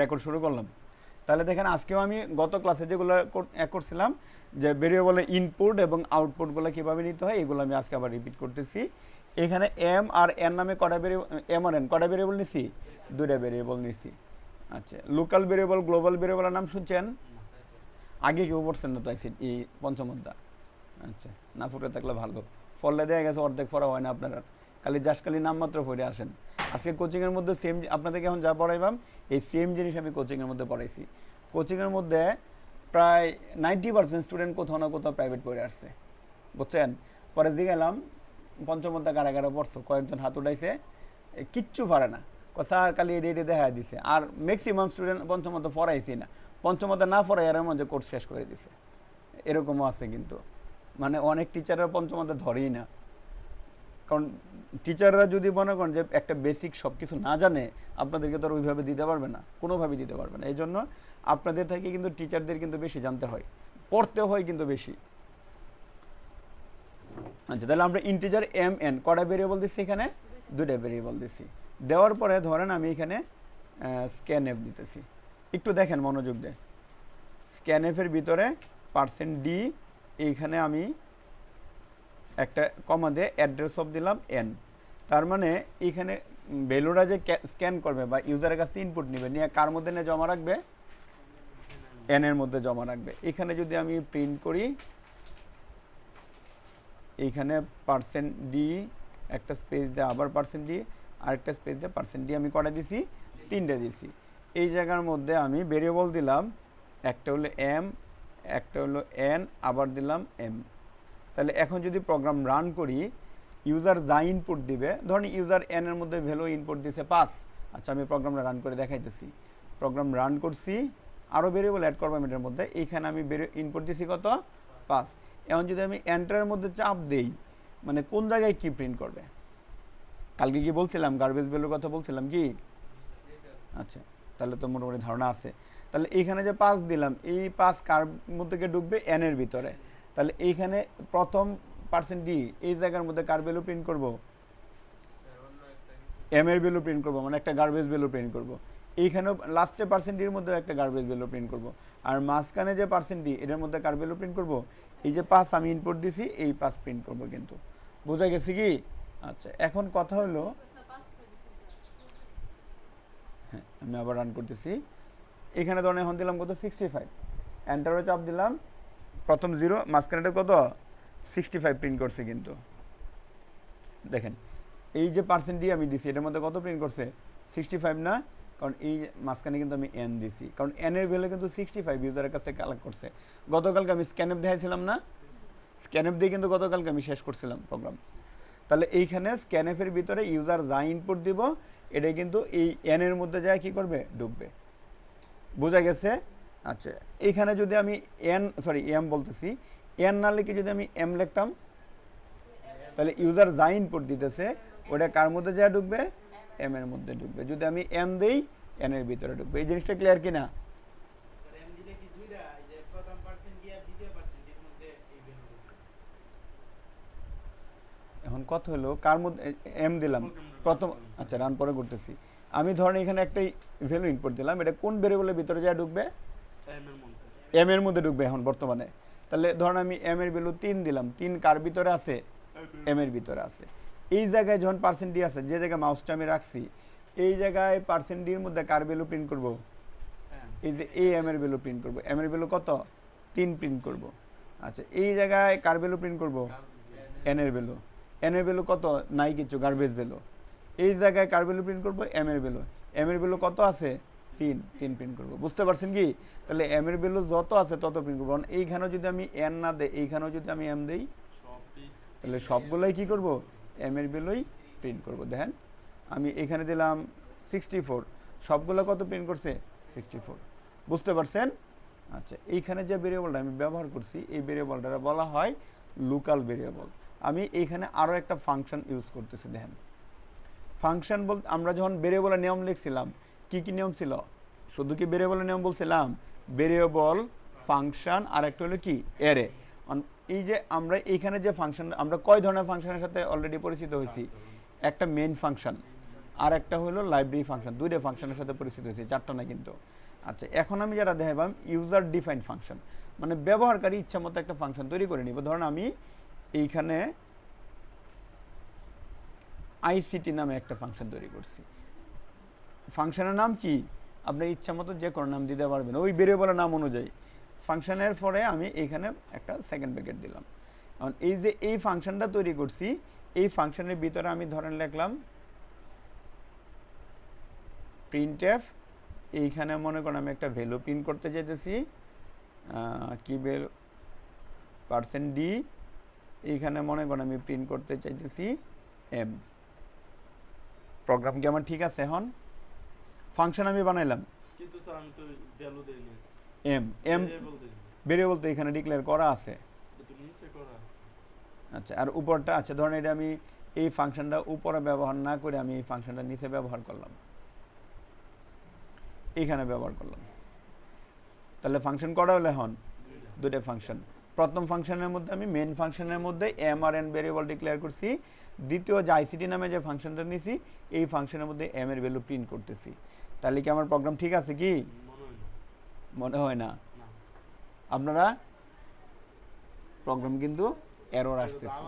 Record শুরু করলাম। তাহলে দেখেন আজকেও আমি গত ক্লাসে যেগুলো করছিলাম যে ভেরিয়েবলের ইনপুট এবং আউটপুটগুলো কীভাবে নিতে হয় এগুলো আমি আজকে আবার রিপিট করতেছি। এখানে এম আর এন নামে কটা ভেরিয়েবল, এম আর এন কটা ভেরিয়েবল নিছি? দুইটা ভেরিয়েবল নিছি। আচ্ছা, লোকাল ভেরিয়েবল গ্লোবাল ভেরিয়েবলের নাম শুনছেন? আগে কেউ পড়ছেন না তো এই পঞ্চম অধ্যায়? আচ্ছা, না ফুটে থাকলে ভালো, ফলে দেওয়া গেছে অর্ধেক পড়া হয় না আপনারা, খালি নামমাত্র পড়ে আসেন। আজকে কোচিংয়ের মধ্যে সেম আপনাদেরকে এখন যা পড়াইবাম এই সেম জিনিস আমি কোচিংয়ের মধ্যে পড়াইছি। কোচিংয়ের মধ্যে প্রায় 90% স্টুডেন্ট কোথাও না কোথাও প্রাইভেট পড়ে আসছে, বুঝছেন? পরে দিয়ে গেলাম পঞ্চম অধ্যায় কারা পড়ছো, কয়েকজন হাত উঠাইছে, কিচ্ছু পারে না, স্যার খালি এডি দেখা দিছে। আর ম্যাক্সিমাম স্টুডেন্ট পঞ্চম অধ্যায় পড়াইছি না, পঞ্চম অধ্যায় না পড়াই এর মধ্যে কোর্স শেষ করে দিছে, এরকমও আছে কিন্তু। মানে অনেক টিচাররা পঞ্চম অধ্যায় ধরেই না, কারণ টিচাররা যদি মনে করেন যে একটা বেসিক সব কিছু না জানে আপনাদেরকে তো ওইভাবে দিতে পারবে না, কোনোভাবেই দিতে পারবে না। এই জন্য আপনাদের থেকে কিন্তু টিচারদের কিন্তু বেশি জানতে হয়, পড়তে হয় কিন্তু বেশি। আচ্ছা, তাহলে আমরা ইন্টিজার এম এন কটা ভেরিয়েবল দিচ্ছি? এখানে দুইটা ভেরিয়েবল দিচ্ছি। দেওয়ার পরে ধরেন আমি এখানে স্ক্যান এফ দিতেছি, একটু দেখেন মনোযোগ দিয়ে। স্ক্যান এফের ভিতরে %d, এইখানে আমি একটা কমা দিয়ে অ্যাড্রেস অফ দিলাম এন। তার মানে এখানে ভ্যালুটা যে স্ক্যান করবে বা ইউজারের কাছে ইনপুট নেবে, নিয়ে কার মধ্যে নিয়ে জমা রাখবে? এন এর মধ্যে জমা রাখবে। এখানে যদি আমি প্রিন্ট করি, এইখানে %d একটা স্পেস দিয়ে আবার %d আরেকটা স্পেস দিয়ে %d আমি কটা দিছি? তিনটে দিছি। এই জায়গার মধ্যে আমি ভেরিয়েবল দিলাম, একটা হলো এম, একটা হলো এন, আবার দিলাম এম। তাহলে এখন যদি প্রোগ্রাম রান করি, ইউজার যা ইনপুট দিবে, ধরুন ইউজার এন এর মধ্যে ভ্যালু ইনপুট দিছে 5। আচ্ছা, আমি প্রোগ্রামটা রান করে দেখাইতেছি। প্রোগ্রাম রান করছি, আরও ভেরিয়েবল অ্যাড করবো এটার মধ্যে। এইখানে আমি ইনপুট দিছি কত? 5। এখন যদি আমি এন্টারের মধ্যে চাপ দেই, মানে কোন জায়গায় কি প্রিন্ট করবে? কালকে কি বলছিলাম? গার্বেজ ভ্যালুর কথা বলছিলাম কি? আচ্ছা, তাহলে তো মোটামুটি ধারণা আছে। তাহলে এইখানে যে 5 দিলাম, এই 5 কার মধ্যে ঢুকবে? এন এর ভিতরে। তাহলে এইখানে প্রথম %d এই জায়গার মধ্যে কার ভ্যালু প্রিন্ট করব? এম এর ভ্যালু প্রিন্ট করব, মানে একটা গার্বেজ ভ্যালু প্রিন্ট করব। এইখানেও লাস্টে %d এর মধ্যে একটা গার্বেজ ভ্যালু প্রিন্ট করব। আর মাঝখানে যে %d এটার মধ্যে কার ভ্যালু প্রিন্ট করব? এই যে 5 আমি ইনপুট দিছি, এই 5 প্রিন্ট করব। কিন্তু বোঝা গেছে কি? আচ্ছা, এখন কথা হলো, হ্যাঁ আমি আবার রান করতেছি। এখানে ধরেন এখন দিলাম কত? 65। এন্টারে চাপ দিলাম, প্রথম 0, মাঝখানেটা কত? 65 প্রিন্ট করছে। কিন্তু দেখেন এই যে %d আমি দিছি, এটার মধ্যে কত প্রিন্ট করছে? 65 না? কারণ এই মাঝখানে কিন্তু আমি এন দিছি, কারণ এন এর ভ্যালু কিন্তু 65 ইউজারের কাছে কালেক্ট করছে। গতকালকে আমি স্ক্যানএপ দেখাইছিলাম না? স্ক্যানএপ দিয়ে কিন্তু গতকালকে আমি শেষ করছিলাম প্রোগ্রাম। তাহলে এইখানে স্ক্যানএফের ভিতরে ইউজার যা ইনপুট দিব, এটা কিন্তু এই এন এর মধ্যে যায় কি করবে? ঢুকবে। বোঝা গেছে? আচ্ছা, এইখানে যদি আমি এম বলতেছি, এন না লিখে যদি আমি এম লিখতাম, তাহলে ইউজার যা ইনপুট দিতেছে ওটা কার মধ্যে যা ঢুকবে? এম এর মধ্যে ঢুকবে। যদি আমি এম দেই, এন এর ভিতরে ঢুকবে। এই জিনিসটা ক্লিয়ার কিনা? এখন কথা হলো কার মধ্যে এম দিলাম প্রথম। আচ্ছা, রান পরে করতেছি। আমি ধরেন এখানে একটাই ভ্যালু ইনপুট দিলাম, এটা কোন ভেরিয়েবলের ভিতরে যা ঢুকবে? এম এর মধ্যে ঢুকবে এখন বর্তমানে। তাহলে ধরেন আমি এম এর ভ্যালু 3 দিলাম, 3 কার ভিতরে আছে? এম এর ভিতরে আছে। এই জায়গায় যখন %d আছে, যে জায়গায় মাউসটা আমি রাখছি, এই জায়গায় %d এর মধ্যে কার ভ্যালু প্রিন্ট করব? এই যে এই এম এর ভ্যালু প্রিন্ট করব। এম এর ভ্যালু কত? 3 প্রিন্ট করব। আচ্ছা, এই জায়গায় কার ভ্যালু প্রিন্ট করব? এন এর ভ্যালু। এন এর ভ্যালু কত? নাই কিছু, গার্বেজ ভ্যালু। এই জায়গায় কার ভ্যালু প্রিন্ট করব? এম এর ভ্যালু। এম এর ভ্যালু কত আছে? 3 প্রিন্ট করব। বুঝতে পারছেন কি? তাহলে এম এর ভ্যালু যত আছে তত প্রিন্ট করব। এইখানেও যদি আমি এন না দেই, এইখানেও যদি আমি এম দেই, তাহলে সবগুলোই কি করব? এম এর ভ্যালুই প্রিন্ট করব। দেখেন আমি এখানে দিলাম 64, সবগুলো কত প্রিন্ট করছে? 64। বুঝতে পারছেন? আচ্ছা, এইখানে যে ভেরিয়েবলটা আমি ব্যবহার করছি, এই ভেরিয়েবলটা বলা হয় লোকাল ভেরিয়েবল। আমি এইখানে আরও একটা ফাংশন ইউজ করতেছি। দেখেন ফাংশন বলতে আমরা যখন ভেরিয়েবলের নিয়ম লিখছিলাম, কি কি নিয়ম ছিল? শুধু কি ভেরিয়েবলের নিয়ম বলছিলাম? ভেরিয়েবল, ফাংশন, আর একটা হলো কি? অ্যারে। এই যে আমরা এইখানে যে ফাংশন, আমরা কয় ধরনের ফাংশনের সাথে অলরেডি পরিচিত হয়েছি? একটা মেইন ফাংশন, আর একটা হলো লাইব্রেরি ফাংশন। দুইটা ফাংশনের সাথে পরিচিত হয়েছে, চারটা না কিন্তু। আচ্ছা, এখন আমি যেটা দেখালাম ইউজার ডিফাইন্ড ফাংশন, মানে ব্যবহারকারী ইচ্ছা মতো একটা ফাংশন তৈরি করে নিব। ধরুন আমি এইখানে আইসিটি নামে একটা ফাংশন তৈরি করছি। ফাংশনের নাম কি আপনার ইচ্ছা মতো যে কোনো নাম দিতে পারবেন ওই ভেরিয়েবলের নাম অনুযায়ী। ফাংশনের পরে আমি এইখানে একটা সেকেন্ড ব্র্যাকেট দিলাম। কারণ এই যে এই ফাংশনটা তৈরি করছি, এই ফাংশনের ভিতরে আমি ধরেন লিখলাম প্রিন্টএফ। এইখানে মনে করেন আমি একটা ভ্যালু প্রিন্ট করতে চাইতেছি, কি ভ্যালু %d। এইখানে মনে করেন আমি প্রিন্ট করতে চাইতেছি এম। প্রোগ্রাম কি আমার ঠিক আছে? এখন ফাংশন আমি বানাইলাম কিন্তু স্যার আমি তো ভ্যালু দেই না, এম এম ভেরিয়েবল তো এখানে ডিক্লেয়ার করা আছে। তো নিচে করা আছে। আচ্ছা, আর উপরটা আছে ধরেন এটা আমি এই ফাংশনটা উপরে ব্যবহার না করে আমি এই ফাংশনটা নিচে ব্যবহার করলাম, এইখানে ব্যবহার করলাম। তাহলে ফাংশন করা হলো এখন দুটো ফাংশন। প্রথম ফাংশনের মধ্যে আমি মেইন ফাংশনের মধ্যে M R N variable declare করছি। দ্বিতীয় যে আইসিটি নামে যে ফাংশনটা নিছি, এই ফাংশনের মধ্যে এম এর ভ্যালু প্রিন্ট করতেছি। তাহলে কি আমার প্রোগ্রাম ঠিক আছে কি? মনে হয় না। আপনারা প্রোগ্রাম কিন্তু এরর আসতেছে,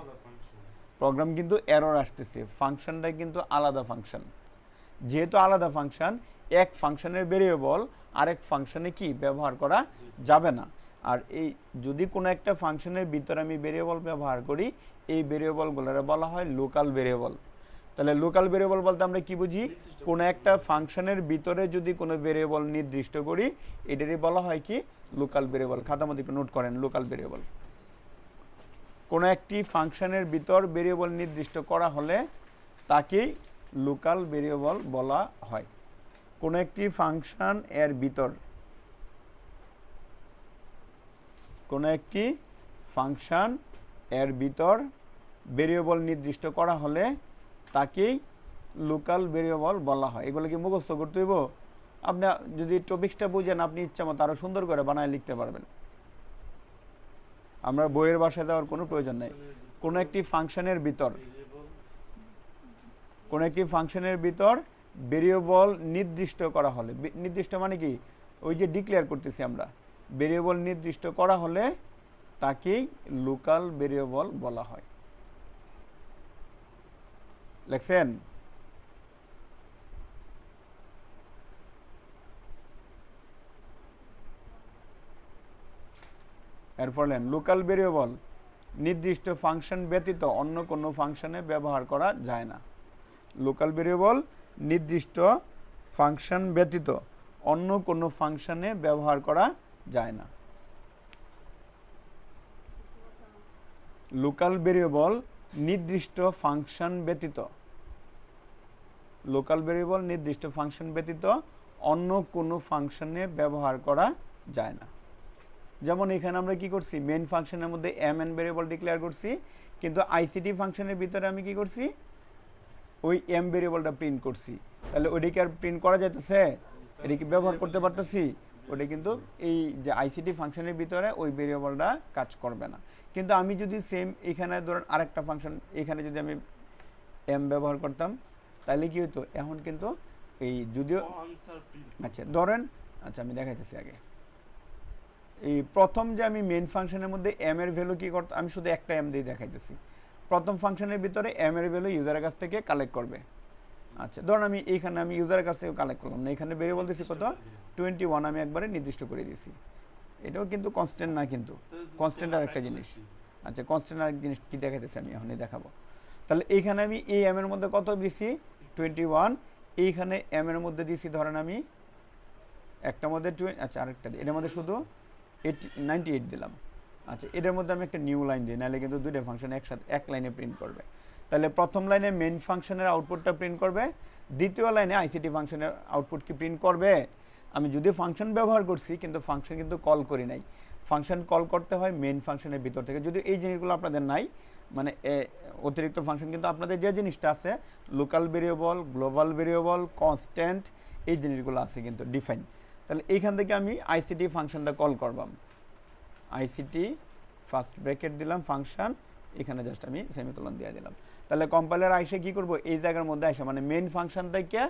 প্রোগ্রাম কিন্তু এরর আসতেছে। ফাংশনটা কিন্তু আলাদা ফাংশন। যেহেতু আলাদা ফাংশন, এক ফাংশনের ভেরিয়েবল আরেক ফাংশনে কি ব্যবহার করা যাবে না। আর এই যদি কোনো একটা ফাংশনের ভিতরে আমি ভেরিয়েবল ব্যবহার করি, এই ভেরিয়েবলগুলোরে বলা হয় লোকাল ভেরিয়েবল। তাহলে লোকাল ভেরিয়েবল বলতে আমরা কি বুঝি? কোনো একটা ফাংশনের ভিতরে যদি কোনো ভেরিয়েবল নির্দিষ্ট করি, এটারই বলা হয় কি লোকাল ভেরিয়েবল। খাতার মধ্যে একটু নোট করেন লোকাল ভেরিয়েবল। কোনো একটি ফাংশনের ভিতর ভেরিয়েবল নির্দিষ্ট করা হলে তাকেই লোকাল ভেরিয়েবল বলা হয়। কোনো একটি ফাংশন এর ভিতর, কোনো একটি ফাংশন এর ভিতর ভেরিয়েবল নির্দিষ্ট করা হলে তাকেই লোকাল ভেরিয়েবল বলা হয়। এগুলো কি মুখস্থ করতে হইব? আপনি যদি টপিকসটা বুঝেন, আপনি ইচ্ছা মতো আরও সুন্দর করে বানায় লিখতে পারবেন। আমরা বইয়ের ভাষায় দেওয়ার কোনো প্রয়োজন নেই। কোনো একটি ফাংশনের ভিতর, কোনো একটি ফাংশনের ভিতর ভেরিয়েবল নির্দিষ্ট করা হলে, নির্দিষ্ট মানে কি ওই যে ডিক্লেয়ার করতেছি আমরা, ভেরিয়েবল নির্দিষ্ট করা হলে তাকেই লোকাল ভেরিয়েবল বলা হয়। লেখছেন? এরপর লোকাল ভেরিয়েবল নির্দিষ্ট ফাংশন ব্যতীত অন্য কোনো ফাংশনে ব্যবহার করা যায় না। লোকাল ভেরিয়েবল নির্দিষ্ট ফাংশন ব্যতীত অন্য কোনো ফাংশনে ব্যবহার করা যায় না। লোকাল ভেরিয়েবল নির্দিষ্ট ফাংশন ব্যতীত, লোকাল ভেরিয়েবল নির্দিষ্ট ফাংশন ব্যতীত অন্য কোনো ফাংশনে ব্যবহার করা যায় না। যেমন এখানে আমরা কি করছি, মেইন ফাংশনের মধ্যে এম এন ভেরিয়েবল ডিক্লেয়ার করছি, কিন্তু আইসিটি ফাংশনের ভিতরে আমি কি করছি, ওই এম ভেরিয়েবলটা প্রিন্ট করছি। তাহলে ওইটাকে আর প্রিন্ট করা যাইতেছে? এটা কি ব্যবহার করতে পারতেছি? ওটা কিন্তু এই যে আইসিটি ফাংশনের ভিতরে ওই ভেরিয়েবলটা কাজ করবে না। কিন্তু আমি যদি সেম এখানে ধরেন আরেকটা ফাংশন, এখানে যদি আমি এম ব্যবহার করতাম, তাহলে কি হতো? এখন কিন্তু এই যদিও আচ্ছা ধরেন, আচ্ছা আমি দেখাইতেছি আগে। এই প্রথম যে আমি মেইন ফাংশনের মধ্যে এম এর ভ্যালু কি করতাম, আমি শুধু একটা এম দিয়ে দেখাইতেছি। প্রথম ফাংশনের ভিতরে এম এর ভ্যালু ইউজারের কাছ থেকে কালেক্ট করবে। আচ্ছা ধরুন আমি এইখানে আমি ইউজারের কাছ থেকে কালেক্ট করলাম না, এখানে ভেরিয়েবল দিছি কত 21, আমি একবারে নির্দিষ্ট করে দিয়েছি। এটাও কিন্তু কনস্ট্যান্ট না, কিন্তু কনস্ট্যান্ট আর একটা জিনিস। আচ্ছা কনস্ট্যান্ট আর জিনিস কি দেখাইতেছি আমি এখনই দেখাবো। তাহলে এইখানে আমি এই এম এর মধ্যে কত দিছি 21, এইখানে এম এর মধ্যে দিছি ধরেন আমি একটার মধ্যে আচ্ছা আরেকটা দিই, এটার মধ্যে শুধু 98 দিলাম। আচ্ছা এটার মধ্যে আমি একটা নিউ লাইন দিই, নাহলে কিন্তু দুইটা ফাংশন একসাথে এক লাইনে প্রিন্ট করবে। তাহলে প্রথম লাইনে মেইন ফাংশনের আউটপুটটা প্রিন্ট করবে, দ্বিতীয় লাইনে আইসিটি ফাংশনের আউটপুট কি প্রিন্ট করবে? আমি যদি ফাংশন ব্যবহার করছি কিন্তু ফাংশন কিন্তু কল করি নাই। ফাংশন কল করতে হয় মেইন ফাংশনের ভিতর থেকে। যদি এই জিনিসগুলো আপনাদের নাই, মানে অতিরিক্ত ফাংশন কিন্তু আপনাদের যে জিনিসটা আছে local variable, global variable, constant, এই জিনিসগুলো আছে কিন্তু ডিফাইন। তাহলে এইখান থেকে আমি আইসিটি ফাংশনটা কল করবাম। আইসিটি ফার্স্ট ব্র্যাকেট দিলাম ফাংশন, এখানে জাস্ট আমি সেমিকোলন দিয়ে দিলাম। তাহলে কম্পাইলার আইসে কি করব, এই জায়গার মধ্যে আসে মানে মেইন ফাংশন থেকে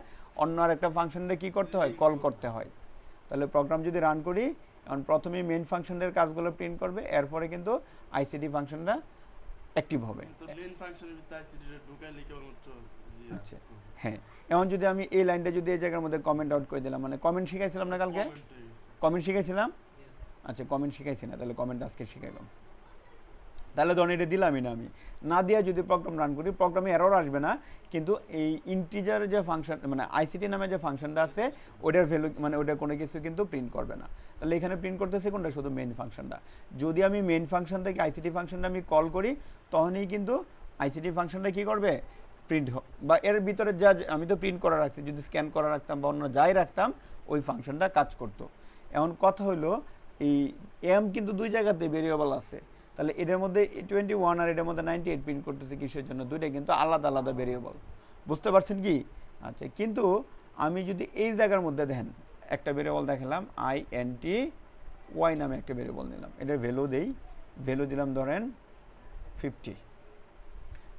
অন্য আর একটা ফাংশনটা কি করতে হয়, কল করতে হয়। তাহলে প্রোগ্রাম যদি রান করি, এখন প্রথমেই মেইন ফাংশনের কাজগুলো প্রিন্ট করবে, এরপরে কিন্তু আইসিটি ফাংশনটা অ্যাক্টিভ হবে। মেইন ফাংশনের ভিতরে আইসিটি ঢুকাইলে কেবলমাত্র আচ্ছা হ্যাঁ, এখন যদি আমি এই লাইনটা যদি এই জায়গার মধ্যে কমেন্ট আউট করে দিলাম, মানে কমেন্ট শিখাইছিলাম না কালকে, কমেন্ট শিখাইছিলাম, আচ্ছা কমেন্ট শিখাইছি না, তাহলে কমেন্ট আজকে শিখাইলাম। তাহলে ধরুন এটা দিলামই না, আমি না দিয়ে যদি প্রোগ্রাম রান করি, প্রোগ্রামে এরর আসবে না, কিন্তু এই ইন্টিজার যে ফাংশন মানে আইসিটি নামে যে ফাংশনটা আছে ওটার ভ্যালু মানে ওটার কোনো কিছু কিন্তু প্রিন্ট করবে না। তাহলে এখানে প্রিন্ট করতেছে কোনটা, শুধু মেইন ফাংশনটা। যদি আমি মেইন ফাংশন থেকে আইসিটি ফাংশনটা আমি কল করি, তখনই কিন্তু আইসিটি ফাংশনটা কী করবে, প্রিন্ট বা এর ভিতরে যা আমি তো প্রিন্ট করা রাখছি, যদি স্ক্যান করা রাখতাম বা অন্য যাই রাখতাম ওই ফাংশনটা কাজ করতো। এমন কথা হলো এই এম কিন্তু দুই জায়গাতে ভেরিয়েবল আছে, তাহলে এটার মধ্যে 21 আর এটার মধ্যে 98 প্রিন্ট করতেছে কিসের জন্য, দুইটা কিন্তু আলাদা আলাদা ভেরিয়েবল, বুঝতে পারছেন কি? আচ্ছা, কিন্তু আমি যদি এই জায়গার মধ্যে দেখেন একটা ভেরিয়েবল দেখালাম INT Y নামে একটা ভেরিয়েবল নিলাম, এটার ভ্যালু দেই, ভ্যালু দিলাম ধরেন 50।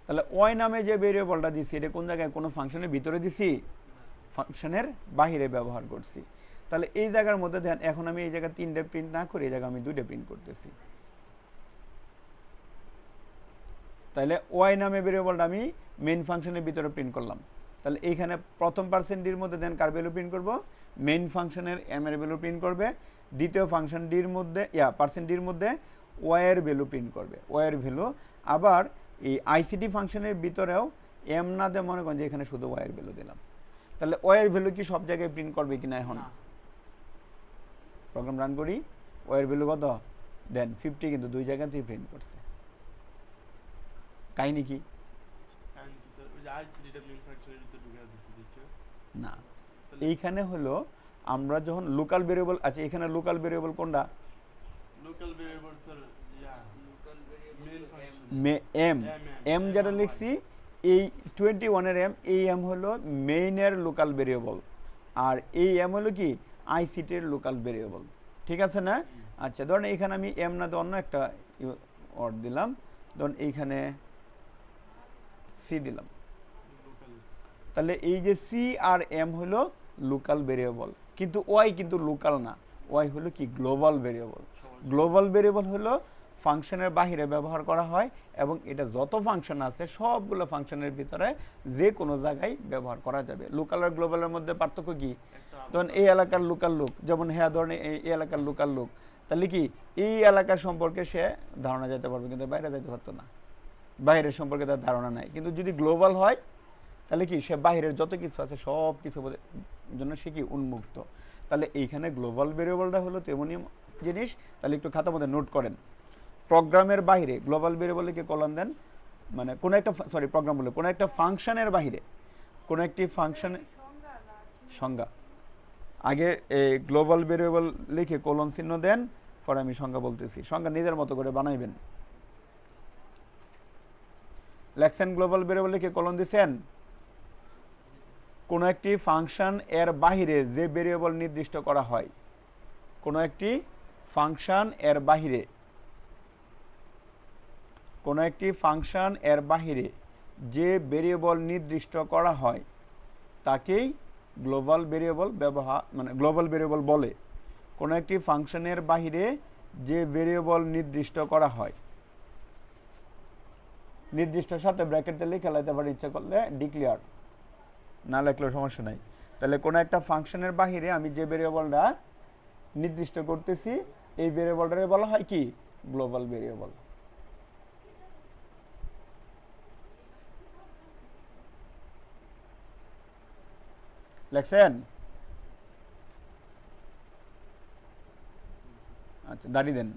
তাহলে ওয়াই নামে যে ভেরিয়েবলটা দিছি এটা কোন জায়গায়, কোনো ফাংশনের ভিতরে দিছি, ফাংশনের বাহিরে ব্যবহার করছি। তাহলে এই জায়গার মধ্যে দেখেন এখন আমি এই জায়গায় 3টে প্রিন্ট না করে এই জায়গায় আমি 2টে প্রিন্ট করতেছি। তাহলে ওয়াই নামে ভেরিয়েবলটা আমি মেইন ফাংশনের ভিতরে প্রিন্ট করলাম। তাহলে এইখানে প্রথম পার্সেন্ট ডির মধ্যে দেন কার ভ্যালু প্রিন্ট করব, মেইন ফাংশনের এম এর ভ্যালু প্রিন্ট করবে, দ্বিতীয় ফাংশন ডির মধ্যে পার্সেন্ট ডির মধ্যে ওয়াই এর ভ্যালু প্রিন্ট করবে, ওয়াই এর ভ্যালু। আবার এই আইসিটি ফাংশনের ভিতরেও এম না দিয়ে মনে করেন যে এখানে শুধু ওয়াই এর ভ্যালু দিলাম। তাহলে ওয়াই এর ভ্যালু কি সব জায়গায় প্রিন্ট করবে কিনা, এখন প্রোগ্রাম রান করি, ওয়াই এর ভ্যালু কত দেন 50, কিন্তু দুই জায়গাতেই প্রিন্ট করছে। কাহিনী কি? না, এইখানে হলো আমরা যখন লোকাল ভেরিয়েবল, আচ্ছা এখানে লোকাল ভেরিয়েবল কোনটা, local variable sir M, M যেটা লিখছি এই 21 এর এম, এই এম হলো মেইনের লোকাল ভেরিয়েবল, আর এই এম হলো কি আইসিটির লোকাল ভেরিয়েবল, ঠিক আছে না? আচ্ছা ধরেন এখানে আমি এম না অন্য একটা ওয়ার্ড দিলাম, ধরুন এইখানে সি দিলাম। তাহলে এই যে সি আর এম হলো লোকাল ভেরিয়েবল, কিন্তু ওয়াই কিন্তু লোকাল না, ওয়াই হলো কি গ্লোবাল ভেরিয়েবল। গ্লোবাল ভেরিয়েবল হলো ফাংশনের বাহিরে ব্যবহার করা হয়, এবং এটা যত ফাংশন আছে সবগুলো ফাংশনের ভিতরে যে কোনো জায়গায় ব্যবহার করা যাবে। লোকাল আর গ্লোবালের মধ্যে পার্থক্য কি, ধরুন এই এলাকার লোকাল লোক, যেমন হ্যাঁ ধরেন এই এলাকার লোকাল লোক, তাহলে কি এই এলাকার সম্পর্কে সে ধারণা যেতে পারবে, কিন্তু বাইরে যেতে পারতো না, বাইরের সম্পর্কে তার ধারণা নাই। কিন্তু যদি গ্লোবাল হয় তাহলে কি সে বাইরের যত কিছু আছে সব কিছু জন্য সে কি উন্মুক্ত। তাহলে এইখানে গ্লোবাল ভেরিয়েবলটা হলো তেমনই জিনিস। তাহলে একটু খাতার মধ্যে নোট করেন, প্রোগ্রামের বাইরে গ্লোবাল ভেরিয়েবলকে কলন দেন, মানে কোনো একটা প্রোগ্রাম বলে কোনো একটা ফাংশনের বাইরে কোনো একটি ফাংশনের সংজ্ঞা, আগে এই গ্লোবাল ভেরিয়েবল লিখে কলন চিহ্ন দেন, পরে আমি সংজ্ঞা বলতেছি, সংজ্ঞা নিজের মতো করে বানাইবেন। লেখছেন গ্লোবাল ভেরিয়েবল লিখে কলন দিছেন, কোনো একটি ফাংশন এর বাহিরে যে ভেরিয়েবল নির্দিষ্ট করা হয়, কোনো একটি ফাংশন এর বাহিরে, কোনো একটি ফাংশন এর বাহিরে যে ভেরিয়েবল নির্দিষ্ট করা হয় তাকেই গ্লোবাল ভেরিয়েবল গ্লোবাল ভেরিয়েবল বলে। কোনো একটি ফাংশনের বাহিরে যে ভেরিয়েবল নির্দিষ্ট করা হয়, নির্দিষ্টর সাথে ব্র্যাকেটে লিখে লাইতে পারে, ইচ্ছা করলে ডিক্লেয়ার, না লিখলেও সমস্যা নাই। তাহলে কোনো একটা ফাংশনের বাহিরে আমি যে ভেরিয়েবলটা নির্দিষ্ট করতেছি এই ভেরিয়েবলটারে বলা হয় কি গ্লোবাল ভেরিয়েবল। লেখছেন? আচ্ছা দাঁড়িয়ে দেন,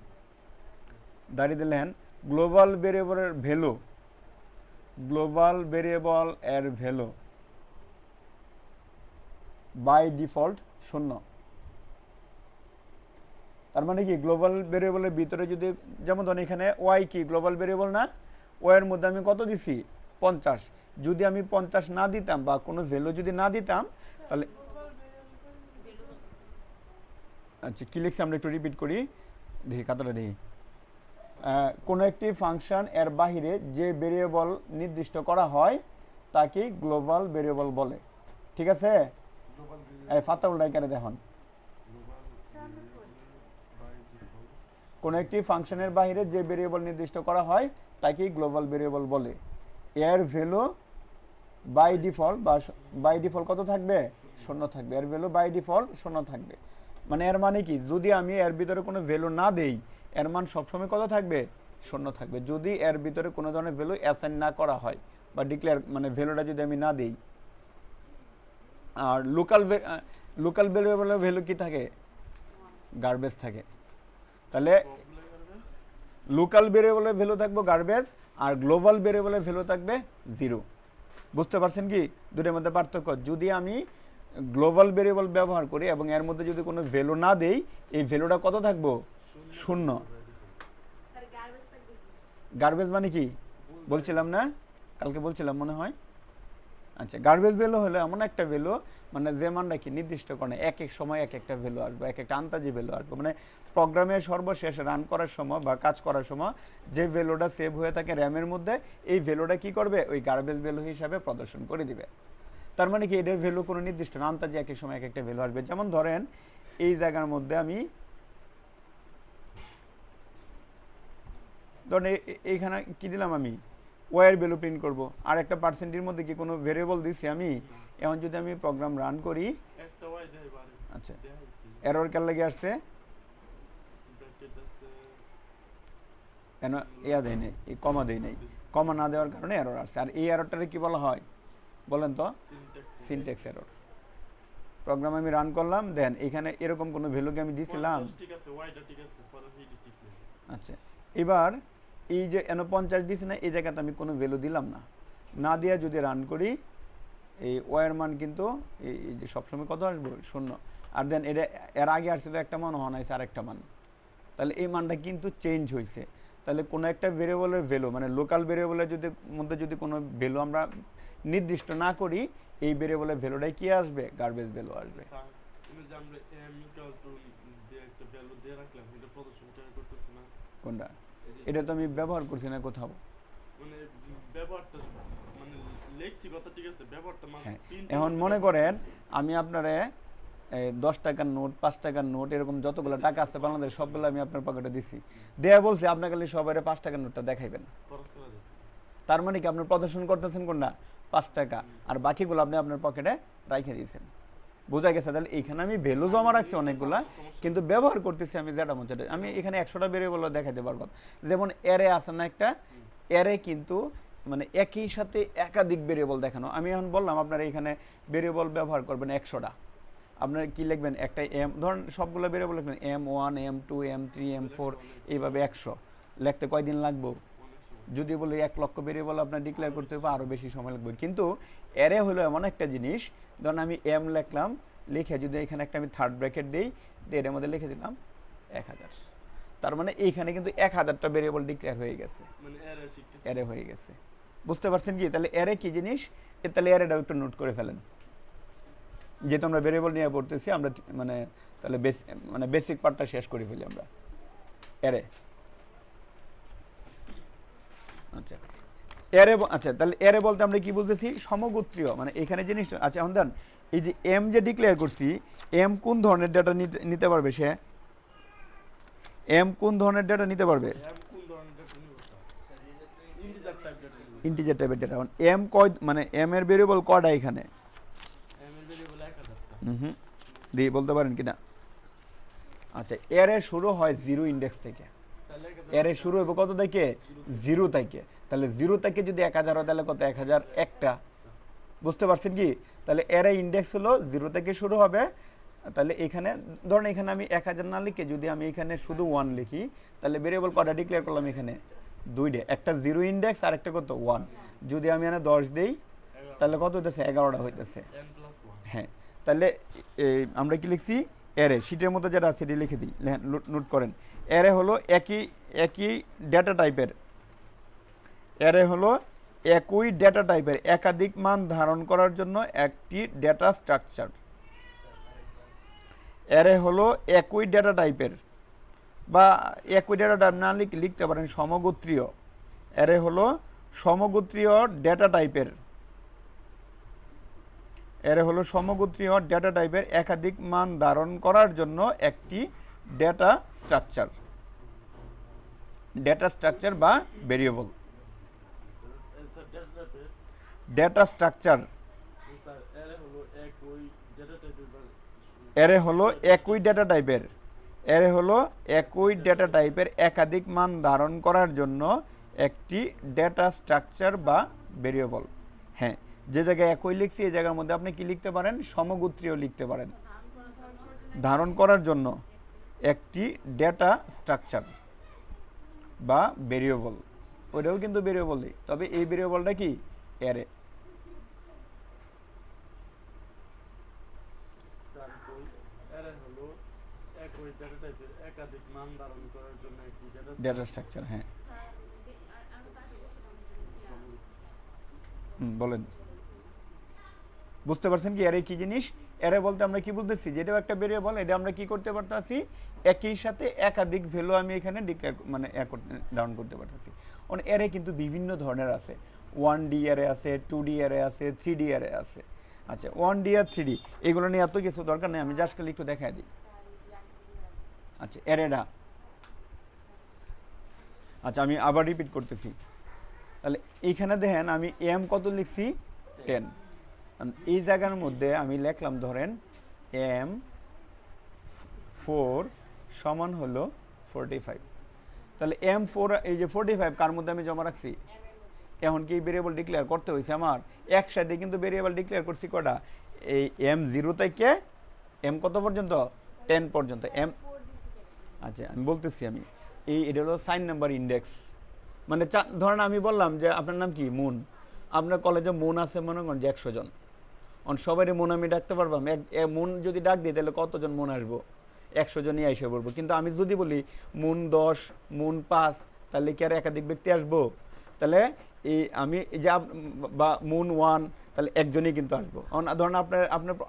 দাঁড়িয়ে দিলেন। গ্লোবাল ভেরিয়েবলের ভ্যালু, গ্লোবাল ভেরিয়েবল এর ভ্যালু বাই ডিফল্ট 0। তার মানে কি গ্লোবাল ভেরিয়েবলের ভিতরে যদি, যেমন ধরেন এখানে ওয়াই কি গ্লোবাল ভেরিয়েবল না, ওয়াইয়ের মধ্যে আমি কত দিছি 50, যদি আমি 50 না দিতাম বা কোনো ভ্যালু যদি না দিতাম তাহলে, আচ্ছা কি লিখছি আমরা একটু রিপিট করি, দেখি খাতাটা দেখি। কোনো একটি ফাংশন এর বাহিরে যে ভেরিয়েবল নির্দিষ্ট করা হয় তাকে গ্লোবাল ভেরিয়েবল বলে। ঠিক আছে, এই ফাতাউল্লাহ কেন দেখুন, কোনো একটি ফাংশনের বাইরে যে ভেরিয়েবল নির্দিষ্ট করা হয় তাকেই গ্লোবাল ভেরিয়েবল বলে। এর ভ্যালু বাই ডিফল্ট কত থাকবে? 0 থাকবে। এর ভ্যালু বাই ডিফল্ট 0 থাকবে। মানে এর মানে কি, যদি আমি এর ভিতরে কোনো ভ্যালু না দেই এর মান সবসময় কত থাকবে? 0 থাকবে। যদি এর ভিতরে কোনো ধরনের ভ্যালু অ্যাসাইন না করা হয় বা ডিক্লেয়ার মানে ভ্যালুটা যদি আমি না দিই। আর লোকাল ভেরিয়েবলের ভ্যালু কি থাকে? গার্বেজ থাকে। তাহলে লোকাল ভেরিয়েবলের ভ্যালু থাকবে গার্বেজ আর গ্লোবাল ভেরিয়েবলের ভ্যালু থাকবে 0। বুঝতে পারছেন কি দুটোর মধ্যে পার্থক্য? যদি আমি গ্লোবাল ভেরিয়েবল ব্যবহার করি এবং এর মধ্যে যদি কোনো ভ্যালু না দেই এই ভ্যালুটা কত থাকবো? 0। গার্বেজ মানে কি বলছিলাম না, কালকে বলছিলাম মনে হয়। আচ্ছা, গার্বেজ ভ্যালু হলো এমন একটা ভ্যালু মানে যে মানটা কি নির্দিষ্ট করে এক এক সময় এক একটা ভ্যালু আসবে, এক একটা আন্তাজি ভ্যালু আসবে। মানে প্রোগ্রামের সর্বশেষ রান করার সময় বা কাজ করার সময় যে ভ্যালুটা সেভ হয়ে থাকে র্যামের মধ্যে এই ভ্যালুটা কি করবে? ওই গার্বেজ ভ্যালু হিসাবে প্রদর্শন করে দিবে। তার মানে কি এটার ভ্যালু কোনো নির্দিষ্ট না, আন্তাজি এক এক সময় এক একটা ভ্যালু আসবে। যেমন ধরেন এই জায়গার মধ্যে আমি ধরেন এইখানে কি দিলাম, আমি ওয়ার ভ্যালু প্রিন্ট করব। আর একটা পার্সেন্টের মধ্যে কি কোনো ভেরিয়েবল দিছি আমি? এখন যদি আমি প্রোগ্রাম রান করি, একটা ওয়াই দেই পারে। আচ্ছা এরর কেন লাগে আসছে? কেন ইয়া দেয় নেই, এই কমা দেয় নেই। কমা না দেওয়ার কারণে এরর আসছে। আর এই এররটারে কি বলা হয় বলেন তো? Syntax error. প্রোগ্রাম আমি রান করলাম, দেন এখানে এরকম কোনো ভ্যালুকে আমি দিয়েছিলাম। ঠিক আছে, ওয়াইটা ঠিক আছে, পরে হিডি ঠিক নেই। আচ্ছা, এবার এই যে 50 দিছি না, এই জায়গাতে আমি কোনো ভ্যালু দিলাম না। না দিয়ে যদি রান করি এই ওয়ার মান কিন্তু এই যে সবসময় কত আসবে? 0। আর দেন এটা এর আগে আসছিল একটা মান, হন আছে আরেকটা মান। তাহলে এই মানটা কিন্তু চেঞ্জ হয়েছে। তাহলে কোনো একটা ভেরিয়েবলের ভ্যালু মানে লোকাল ভেরিয়েবলের যদি মধ্যে যদি কোনো ভ্যালু আমরা নির্দিষ্ট না করি এই ভেরিয়েবলের ভ্যালুটাই কি আসবে? গার্বেজ ভ্যালু আসবে। স্যার, তুমি যে আমরা m ইকুয়াল টু দিয়ে একটা ভ্যালু দিয়ে রাখলাম, এটা প্রদর্শন কেন করতেছ না? কোনটা? এটা তো আমি ব্যবহার করছি না কোথাও। মানে ব্যবহারটা মানে লেখছি কথা ঠিক আছে, ব্যবহারটা মানে হ্যাঁ, এখন মনে করেন আমি আপনারে 10 টাকার নোট, 5 টাকার নোট, এরকম যতগুলো টাকা আছে বাংলাদেশ সবগুলো আমি আপনার পকেটে দিছি। দেয়া বলছে আপনার খালি সবাই 5 টাকার নোটটা দেখাইবেন। খরচ করা যায়। তার মানে কি আপনি প্রদর্শন করতেছেন কোনটা? 5 টাকা। আর বাকিগুলো আপনি আপনার পকেটে রাইখে দিয়েছেন। বোঝা গেছে? তাহলে এইখানে আমি ভ্যালু জমা রাখছি অনেকগুলা, কিন্তু ব্যবহার করতেছি আমি যেটা মন চাই। আমি এখানে 100টা ভেরিয়েবল দেখাতে পারবো। যেমন অ্যারে আছে না একটা, অ্যারে কিন্তু মানে একই সাথে একাধিক ভেরিয়েবল দেখানো। আমি এখন বললাম আপনারা এখানে ভেরিয়েবল ব্যবহার করবেন 100টা। আপনার কি লিখবেন? একটা এম, ধরেন সবগুলো ভেরিয়েবল লিখবেন M1 M2 M3 M4 এইভাবে 100 লিখতে কয়দিন লাগবে? যদি বলি 1 লক্ষ ভেরিয়েবল আপনার ডিক্লেয়ার করতে হবে আরও বেশি সময় লাগবে। কিন্তু অ্যারে হলো এমন একটা জিনিস, ধরুন আমি এম লিখলাম, লিখে যদি এখানে একটা আমি থার্ড ব্র্যাকেট দিই, এর মধ্যে লিখে দিলাম 1000। তার মানে এইখানে কিন্তু 1000টা ভেরিয়েবল ডিক্লেয়ার হয়ে গেছে, মানে এরে শিখতে অ্যারে হয়ে গেছে। বুঝতে পারছেন কি? তাহলে অ্যারে কি জিনিস, তাহলে অ্যারেটাও একটু নোট করে ফেলেন। যেহেতু আমরা ভেরিয়েবল নিয়ে পড়তেছি আমরা মানে তাহলে বেসিক পার্টটা শেষ করে ফেলি আমরা। অ্যারে, আচ্ছা অ্যারে, আচ্ছা তাহলে অ্যারে বলতে আমরা কি বলতেছি? সমগোত্রীয়, মানে এখানে জিনিস। আচ্ছা এখন দেন এই যে এম যে ডিক্লেয়ার করছি, এম কোন ধরনের ডেটা নিতে পারবে? সে এম কোন ধরনের ডেটা নিতে পারবে? এম কোন ধরনের ডেটা নিব স্যার? ইন্টিজার টাইপ ডেটা নিব। ইন্টিজার টাইপের ডেটা। এম কয় মানে এম এর ভেরিয়েবল কয়টা এখানে? এম এর ভেরিয়েবল 1000টা। হুম, দিয়ে বলতে পারেন কিনা? আচ্ছা, অ্যারে শুরু হয় 0 ইন্ডেক্স থেকে। তাহলে 1000 অ্যারে শুরু হবে কত থেকে? 0 থেকে। তাহলে 0 থেকে যদি 1000 হয় তাহলে কত? 1001টা। বুঝতে পারছেন কি? তাহলে অ্যারে ইন্ডেক্স হলো 0 থেকে শুরু হবে। তাহলে এখানে ধরুন এখানে আমি 1000 না লিখে যদি আমি এখানে শুধু 1 লিখি তাহলে ভেরিয়েবল কয়টা ডিক্লেয়ার করলাম? এখানে 2টা, একটা 0 ইন্ডেক্স আর একটা কত? 1। যদি আমি এখানে 10 দেই তাহলে কত হইতেছে? 11টা হইতেছে। n+1। হ্যাঁ, তাহলে আমরা কি লিখছি? অ্যারে শীটের মধ্যে যেটা আছে সেটি লিখে দিই, নোট করেন। অ্যারে হলো একই ডেটা টাইপের, অ্যারে হলো একই ডেটা টাইপের একাধিক মান ধারণ করার জন্য একটি ডেটা স্ট্রাকচার। অ্যারে হলো একই ডেটা টাইপের বা একই ডেটা টাইপ না লিখতে পারেন সমগোত্রীয়। অ্যারে হলো সমগোত্রীয় ডেটা টাইপের, অ্যারে হলো সমগোত্রীয় ডেটা টাইপের একাধিক মান ধারণ করার জন্য একটি ডেটা স্ট্রাকচার, ডেটা স্ট্রাকচার বা ভেরিয়েবল। স্যার ডেটা টাইপের ডেটা স্ট্রাকচার স্যার এর হলো একই ডেটা টাইপের অ্যারে হলো একই ডেটা টাইপের, অ্যারে হলো একই ডেটা টাইপের একাধিক মান ধারণ করার জন্য একটি ডেটা স্ট্রাকচার বা ভেরিয়েবল। হ্যাঁ, যে জায়গায় একই লিখছি এই জায়গার মধ্যে আপনি কি লিখতে পারেন, সমগোত্রীয় লিখতে পারেন। ধারণ করার জন্য একটি ডেটা স্ট্রাকচার বা ভেরিয়েবল, ওইটাও কিন্তু ভেরিয়েবলই, তবে এই ভেরিয়েবলটা কি অ্যারে। স্যার কই এর হলো একই ডেটা টাইপের একাধিক মান ধারণ করার জন্য একটি ডেটা স্ট্রাকচার, হ্যাঁ। বলেন, বুঝতে পারছেন কি অ্যারে কি জিনিস? অ্যারে বলতে আমরা কি বলতেছি, যেটাও একটা ভেরিয়েবল, এটা আমরা কি করতে পারতেছি, একই সাথে একাধিক ভ্যালু আমি এখানে ডিক্লেয়ার মানে ধারণ করতে পারতেছি। অ্যারে কিন্তু বিভিন্ন ধরনের আছে, 1D অ্যারে আছে, 2D অ্যারে আছে, 3D অ্যারে আছে। আচ্ছা, 1D আর 3D এগুলো নিয়ে এত কিছু দরকার নেই, আমি জাস্ট খালি একটু দেখাই দিই। আচ্ছা, অ্যারেটা, আচ্ছা আমি আবার রিপিট করতেছি। তাহলে এইখানে দেখেন আমি এম কত লিখছি, 10। এই জায়গার মধ্যে আমি লিখলাম ধরেন M4 সমান হলো 45। তাহলে M4 এই যে 45 কার মধ্যে আমি জমা রাখছি, এখন কি ভেরিয়েবল ডিক্লেয়ার করতে হয়েছে আমার একসাথে, কিন্তু ভেরিয়েবল ডিক্লেয়ার করছি কটা, এই M0 থেকে M কত পর্যন্ত, 10 পর্যন্ত। আচ্ছা আমি বলতেছি, আমি এটা হলো সাইন নাম্বার ইন্ডেক্স, মানে ধরেন আমি বললাম যে আপনার নাম কি, মুন। আপনার কলেজে মুন আছে মনে করেন যে 100 জন, সবাই মন আমি ডাকতে পারবাম, মন যদি ডাক দিই তাহলে কতজন মন আসবো, 100 জনই এসে পড়বো। কিন্তু আমি যদি বলি মুন 10, মুন 5, তাহলে কি আর একাধিক ব্যক্তি আসবো? তাহলে এই আমি যে বা মুন 1, তাহলে একজনই কিন্তু আসবো। ধরেন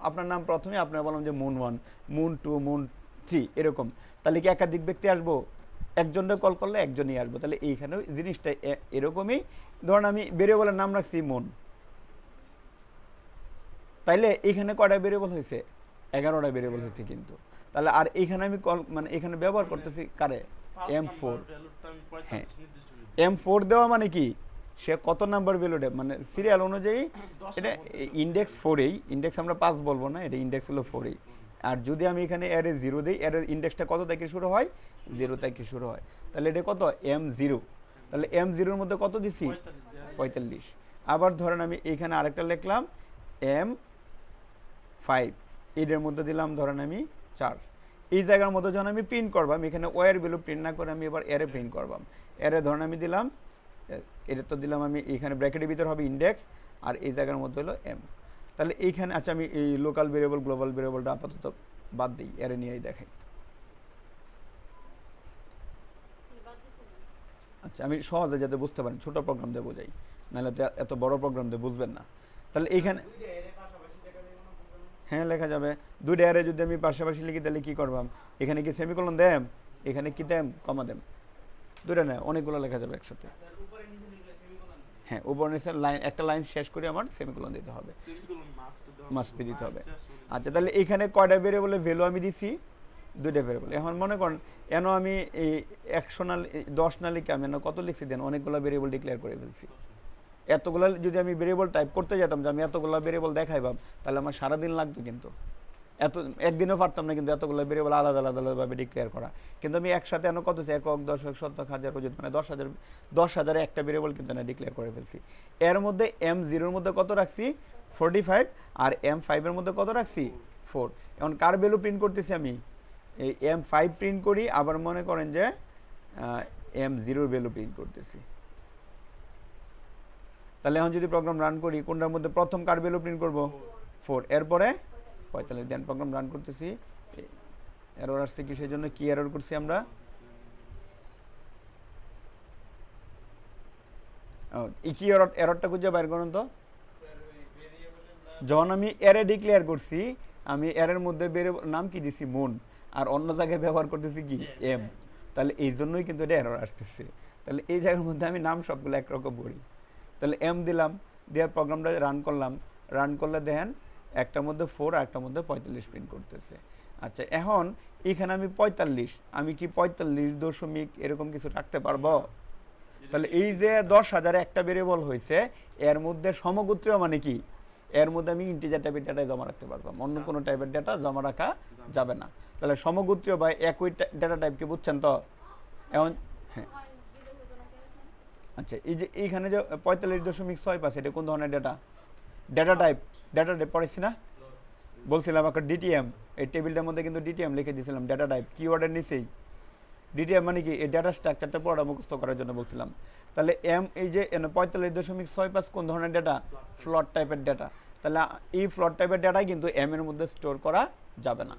আপনার নাম প্রথমে আপনার বললাম যে মুন 1, মুন 2, মুন 3 এরকম, তাহলে কি একাধিক ব্যক্তি আসবো? একজনটা কল করলে একজনই আসবো। তাহলে এইখানেও জিনিসটা এরকমই। ধরেন আমি ভেরিয়েবলের নাম রাখছি মুন, তাইলে এখানে কয়টা ভেরিয়েবল হয়েছে, 11টা ভেরিয়েবল হয়েছে কিন্তু। তাহলে আর এখানে আমি মানে এখানে ব্যবহার করতেছি কারে, M4। হ্যাঁ, M4 দেওয়া মানে কি, সে কত নাম্বার ভ্যালু দেয়, মানে সিরিয়াল অনুযায়ী। এটা ইন্ডেক্স 4এই, ইন্ডেক্স আমরা 5 বলবো না, এটা ইন্ডেক্স হলো 4এই। আর যদি আমি এখানে অ্যারে 0 দিই, অ্যারে ইন্ডেক্সটা কত থেকে শুরু হয়, 0 থেকে শুরু হয়। তাহলে এটা কত, M0। তাহলে M0-এর মধ্যে কত দিছি, 45। আবার ধরেন আমি এখানে আরেকটা লিখলাম M5, এটার মধ্যে দিলাম ধরেন আমি 4। এই জায়গার মধ্যে যখন আমি প্রিন্ট করবাম, এখানে ওয়ার ভ্যালু প্রিন্ট না করে আমি এবার অ্যারে প্রিন্ট করবাম। অ্যারে ধরেন আমি দিলাম, এটা তো দিলাম আমি এখানে ব্র্যাকেটের ভিতর হবে ইন্ডেক্স, আর এই জায়গার মধ্যে হলো M। তাহলে এইখানে আচ্ছা আমি এই লোকাল ভেরিয়েবল গ্লোবাল ভেরিয়েবলটা আপাতত বাদ দিই, অ্যারে নিয়েই দেখাই। আচ্ছা আমি সহজে যাতে বুঝতে পারেন ছোট প্রোগ্রাম দিয়ে বোঝাই, নাহলে তো এত বড় প্রোগ্রাম দিয়ে বুঝবেন না। তাহলে এইখানে হ্যাঁ লেখা যাবে, দুইটা অ্যারে যদি আমি পাশাপাশি লিখি তাহলে কী করবাম, এখানে কি সেমিকোলন দেম, এখানে কি দেম, কমা দেম, দুইটা না অনেকগুলো লেখা যাবে একসাথে। হ্যাঁ, উপর নিচে লাইন, একটা লাইন শেষ করে আমার সেমিকোলন দিতে হবে, মাস্ট বি দিতে হবে। আচ্ছা তাহলে এখানে কয়টা ভেরিয়েবলের ভ্যালু আমি দিছি, দুইটা ভেরিয়েবল। এখন মনে করেন এন আমি এই 100 না 10 না লিখে আমি কত লিখছি দেন, অনেকগুলো ভেরিয়েবল ডিক্লেয়ার করে ফেলছি। এতগুলো যদি আমি ভেরিয়েবল টাইপ করতে যেতাম যে আমি এতগুলো ভেরিয়েবল দেখাইবাম, তাহলে আমার সারাদিন লাগতো, কিন্তু একদিনও পারতাম না কিন্তু এতগুলো ভেরিয়েবল আলাদা আলাদাভাবে ডিক্লেয়ার করা। কিন্তু আমি একসাথে কত একক, দশক, শতক, হাজার, অযুত, মানে 10,000 একটা ভেরিয়েবল কিন্তু না ডিক্লেয়ার করে ফেলছি। এর মধ্যে M0-এর মধ্যে কত রাখছি, 45, আর M5-এর মধ্যে কত রাখছি, 4। এখন কার ভ্যালু প্রিন্ট করতেছি আমি, এই M5 প্রিন্ট করি, আবার মনে করেন যে M0-এর ভ্যালু প্রিন্ট করতেছি। তাহলে এখন যদি প্রোগ্রাম রান করি, কোনটার মধ্যে প্রথম কার ভ্যালু প্রিন্ট করব, 4, এরপরে 45। দেন প্রোগ্রাম রান করতেছি, এরর আসছে কি, সেই জন্য কি এরর করছি আমরা, কি এররটা খুঁজে বাইর করুন তো। যখন আমি অ্যারে ডিক্লেয়ার করছি, আমি অ্যারের মধ্যে নাম কি দিছি, মুন, আর অন্য জায়গায় ব্যবহার করতেছি কি, এম। তাহলে এই জন্যই কিন্তু এটা এরর আসতেছে। তাহলে এই জায়গার মধ্যে আমি নাম সবগুলো একরকম পড়ি। তাহলে এম দিলাম, দেওয়ার প্রোগ্রামটা রান করলাম, রান করলে দেখেন একটার মধ্যে 4 আর একটার মধ্যে 45 প্রিন্ট করতেছে। আচ্ছা, এখন এখানে আমি 45, আমি কি 45 দশমিক এরকম কিছু রাখতে পারবো? তাহলে এই যে 10,000 একটা ভেরিয়েবল হয়েছে, এর মধ্যে সমগোত্রীয় মানে কি, এর মধ্যে আমি ইন্টিজার টাইপের ডেটা জমা রাখতে পারবো, অন্য কোনো টাইপের ডেটা জমা রাখা যাবে না। তাহলে সমগোত্রীয় বা একই ডেটা টাইপকে বুঝছেন তো? এখন হ্যাঁ, আচ্ছা, এই যে এইখানে যে 45.6 এটা কোন ধরনের ডেটা? ডেটা টাইপ পড়েছি না, বলছিলাম একটা ডিটিএম, এই টেবিলটার মধ্যে কিন্তু ডিটিএম লিখে দিয়েছিলাম, ডেটা টাইপ কিওয়ার্ডের নিচেই। ডিটিএম মানে কি, এই ডেটা স্ট্রাকচারটা পুরোটা মুখস্থ করার জন্য বলছিলাম। তাহলে এম এই যে 45.65 কোন ধরনের ডেটা? ফ্লট টাইপের ডেটা। তাহলে এই ফ্লট টাইপের ডেটাই কিন্তু এম এর মধ্যে স্টোর করা যাবে না,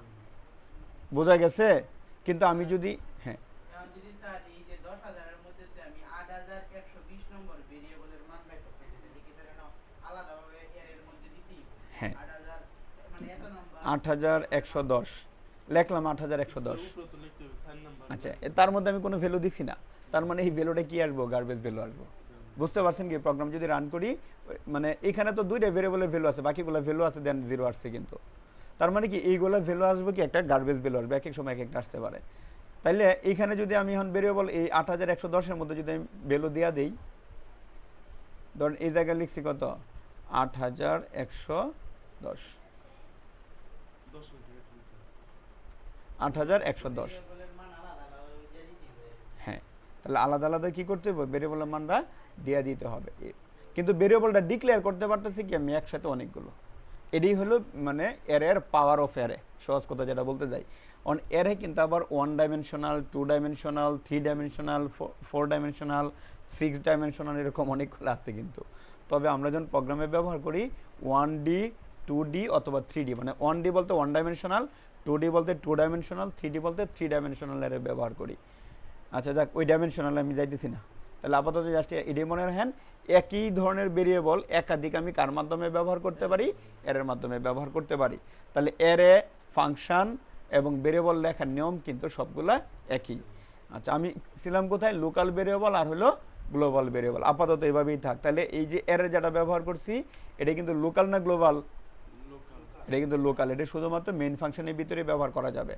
বোঝা গেছে? কিন্তু আমি যদি হ্যাঁ এখন যদি স্যার এই যে 10,000 এর মধ্যে আমি 8,120 নম্বর ভেরিয়েবলের মান বের করতে চাই, তাহলে কি স্যার এটা আলাদাভাবে এর মধ্যে দিতেই হবে? হ্যাঁ 8,000 মানে এত নাম্বার 8,110 লিখলাম, 8,110। উপরে তো লিখতে হবে 4 নাম্বার। আচ্ছা, তার মধ্যে আমি কোনো ভ্যালু দিছি না, তার মানে এই ভ্যালুটা কি আসবো? গার্বেজ ভ্যালু আসবো। বুঝতে পারছেন কি? প্রোগ্রাম যদি রান করি, মানে এখানে তো দুইটা ভেরিয়েবলের ভ্যালু আছে, বাকিগুলো ভ্যালু আছে, দেন 0 আসছে, কিন্তু তার মানে কি এইগুলো ভ্যালু আসবে কি একটা গার্বেজ ভ্যালু আসবে, এক এক সময় এক একটা আসতে পারে। তাইলে এইখানে যদি আমি এখন ভেরিয়েবল এই 8,110 এর মধ্যে যদি আমি ভ্যালু দেওয়া দিই, ধরুন এই জায়গায় লিখছি কত, 8,110, 10 মিনিট লিখতে হবে। 8,110। ভেরিয়েবলের মান আলাদা আলাদা দিয়ে দিতেই হবে। হ্যাঁ, তাহলে আলাদা আলাদা কি করতে হবে? ভেরিয়েবলের মানটা দিয়ে দিতে হবে। কিন্তু ভেরিয়েবলটা ডিক্লেয়ার করতে পারতেছি কি আমি একসাথে অনেকগুলো। এটাই হলো মানে এর পাওয়ার অফ অ্যারে, সহজ কথা যেটা বলতে যাই। অন অ্যারে কিন্তু আবার 1 dimensional, 2 dimensional, 3 dimensional, 4 dimensional, 6 dimensional, এরকম অনেকগুলো আছে কিন্তু। তবে আমরা যখন প্রোগ্রামে ব্যবহার করি 1D, 2D অথবা 3D, মানে 1D বলতে 1 ডাইমেনশনাল, 2D বলতে 2 ডাইমেনশনাল, 3D বলতে 3 ডাইমেনশনাল অ্যারে ব্যবহার করি। আচ্ছা যাক, ওই ডাইমেনশনাল আমি যাইতেছি না। তাহলে আপাতত জাস্ট এটাই মনে রাখেন, একই ধরনের ভেরিয়েবল একাধিক আমি কার মাধ্যমে ব্যবহার করতে পারি? এর মাধ্যমে ব্যবহার করতে পারি। তাহলে এরে, ফাংশন এবং ভেরিয়েবল লেখার নিয়ম কিন্তু সবগুলা একই। আচ্ছা, আমি ছিলাম কোথায়? লোকাল ভেরিয়েবল আর হলো গ্লোবাল ভেরিয়েবল। আপাতত এইভাবেই থাক। তাহলে এই যে এর যেটা ব্যবহার করছি, এটা কিন্তু লোকাল না গ্লোবাল? লোকাল। এটা কিন্তু লোকাল, এটা শুধুমাত্র মেইন ফাংশনের ভিতরে ব্যবহার করা যাবে।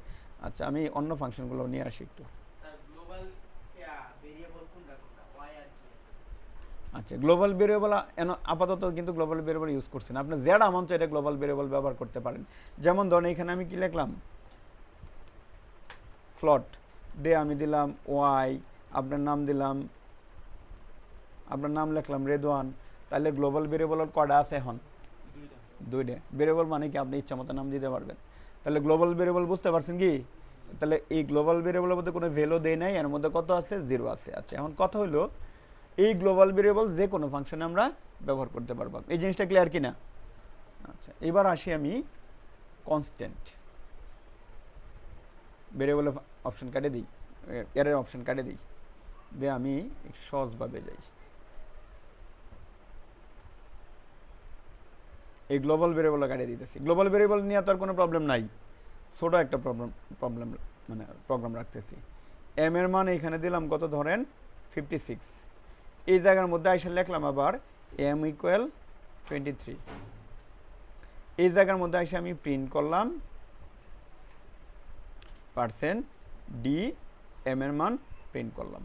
আচ্ছা, আমি অন্য ফাংশনগুলো নিয়ে আসি একটু। স্যার গ্লোবাল ভেরিয়েবল কোনটা কোনটা ওয়াই আর কি? আচ্ছা, গ্লোবাল ভেরিয়েবল আপাতত কিন্তু গ্লোবাল ভেরিয়েবল ইউজ করছি না। আপনি যেটা মন চায় এটা গ্লোবাল ভেরিয়েবল ব্যবহার করতে পারেন। যেমন ধরুন এখানে আমি কি লিখলাম, ফ্লট দিয়ে আমি দিলাম ওয়াই, আপনার নাম দিলাম, আপনার নাম লিখলাম রেদওয়ান। তাহলে গ্লোবাল ভেরিয়েবলের কয়টা আছে এখন? দুইটা। দুইটা। ভেরিয়েবল মানে কি আপনি ইচ্ছা মতো নাম দিতে পারবেন। তাহলে গ্লোবাল ভেরিয়েবল বুঝতে পারছেন কি? তাহলে এই গ্লোবাল ভেরিয়েবলের মধ্যে কোনো ভ্যালু দেয় নাই, এর মধ্যে কত আছে? 0 আছে। আচ্ছা, এখন কথা হলো এই গ্লোবাল ভেরিয়েবল যে কোনো ফাংশনে আমরা ব্যবহার করতে পারবো। এই জিনিসটা ক্লিয়ার কিনা? আচ্ছা, এবার আসি আমি কনস্ট্যান্ট ভেরিয়েবলের অপশন কাটে দিই, এর অপশন কাটে দিই, দিয়ে আমি একটু সহজভাবে যাই। এই গ্লোবাল ভেরিয়েবল কাটিয়ে দিতেছি। গ্লোবাল ভেরিয়েবল নিয়ে তো আর কোনো প্রবলেম নাই, ছোট একটা প্রবলেম মানে প্রোগ্রাম রাখতেছি। এম এর মান এখানে দিলাম কত, ধরেন 56। এই জায়গার মধ্যে আইসা লিখলাম আবার এম ইকুয়াল 23। এই জায়গার মধ্যে আইসা আমি প্রিন্ট করলাম %d, এম এর মান প্রিন্ট করলাম।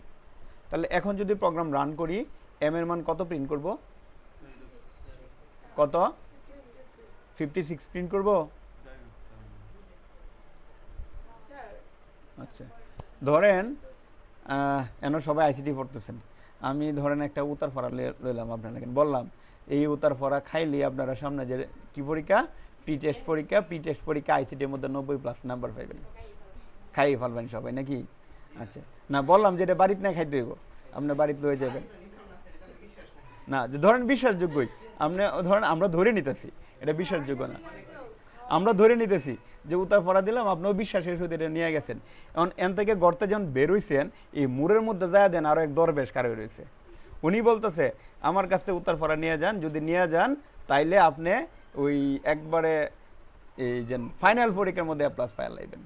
তাহলে এখন যদি প্রোগ্রাম রান করি, এম এর মান কত প্রিন্ট করব? কত? 56 প্রিন্ট করব। জায়গা স্যার। আচ্ছা, ধরেন এন সবাই আইসিটি পড়তেছেন, আমি ধরেন একটা উতার ফড়া লইলাম আপনারা, বললাম এই উতার ফড়া খাইলে আপনারা সামনে যে কি পরীক্ষা, প্রি টেস্ট পরীক্ষা আইসিটির মধ্যে 90+ নাম্বার পাইবেন, খাইয়ে ফেলবেন সবাই নাকি? আচ্ছা, না বললাম যে এটা বাড়িতে না খাইতে হইব, আপনার বাড়িতে লয়ে যাবেন না, যে ধরেন বিশ্বাসযোগ্যই, আপনি ধরেন আমরা ধরে নিতেছি এটা বিশ্বাসযোগ্য না, আমরা ধরে নিতেছি যে উতার ফড়া দিলাম, আপনিও বিশ্বাসের সাথে এটা নিয়ে গেছেন। এখন এন থেকে গর্তে যখন বেরোইছেন, এই মুরের মধ্যে যায় দেন আরো এক দরবেশ কারে রয়েছে, উনি বলতেছে আমার কাছ থেকে উত্তর ফড়া নিয়ে যান, যদি নিয়ে যান তাইলে আপনি ওই একবারে এই যে ফাইনাল পরীক্ষার মধ্যে A+ পাইয়া লাইবেন।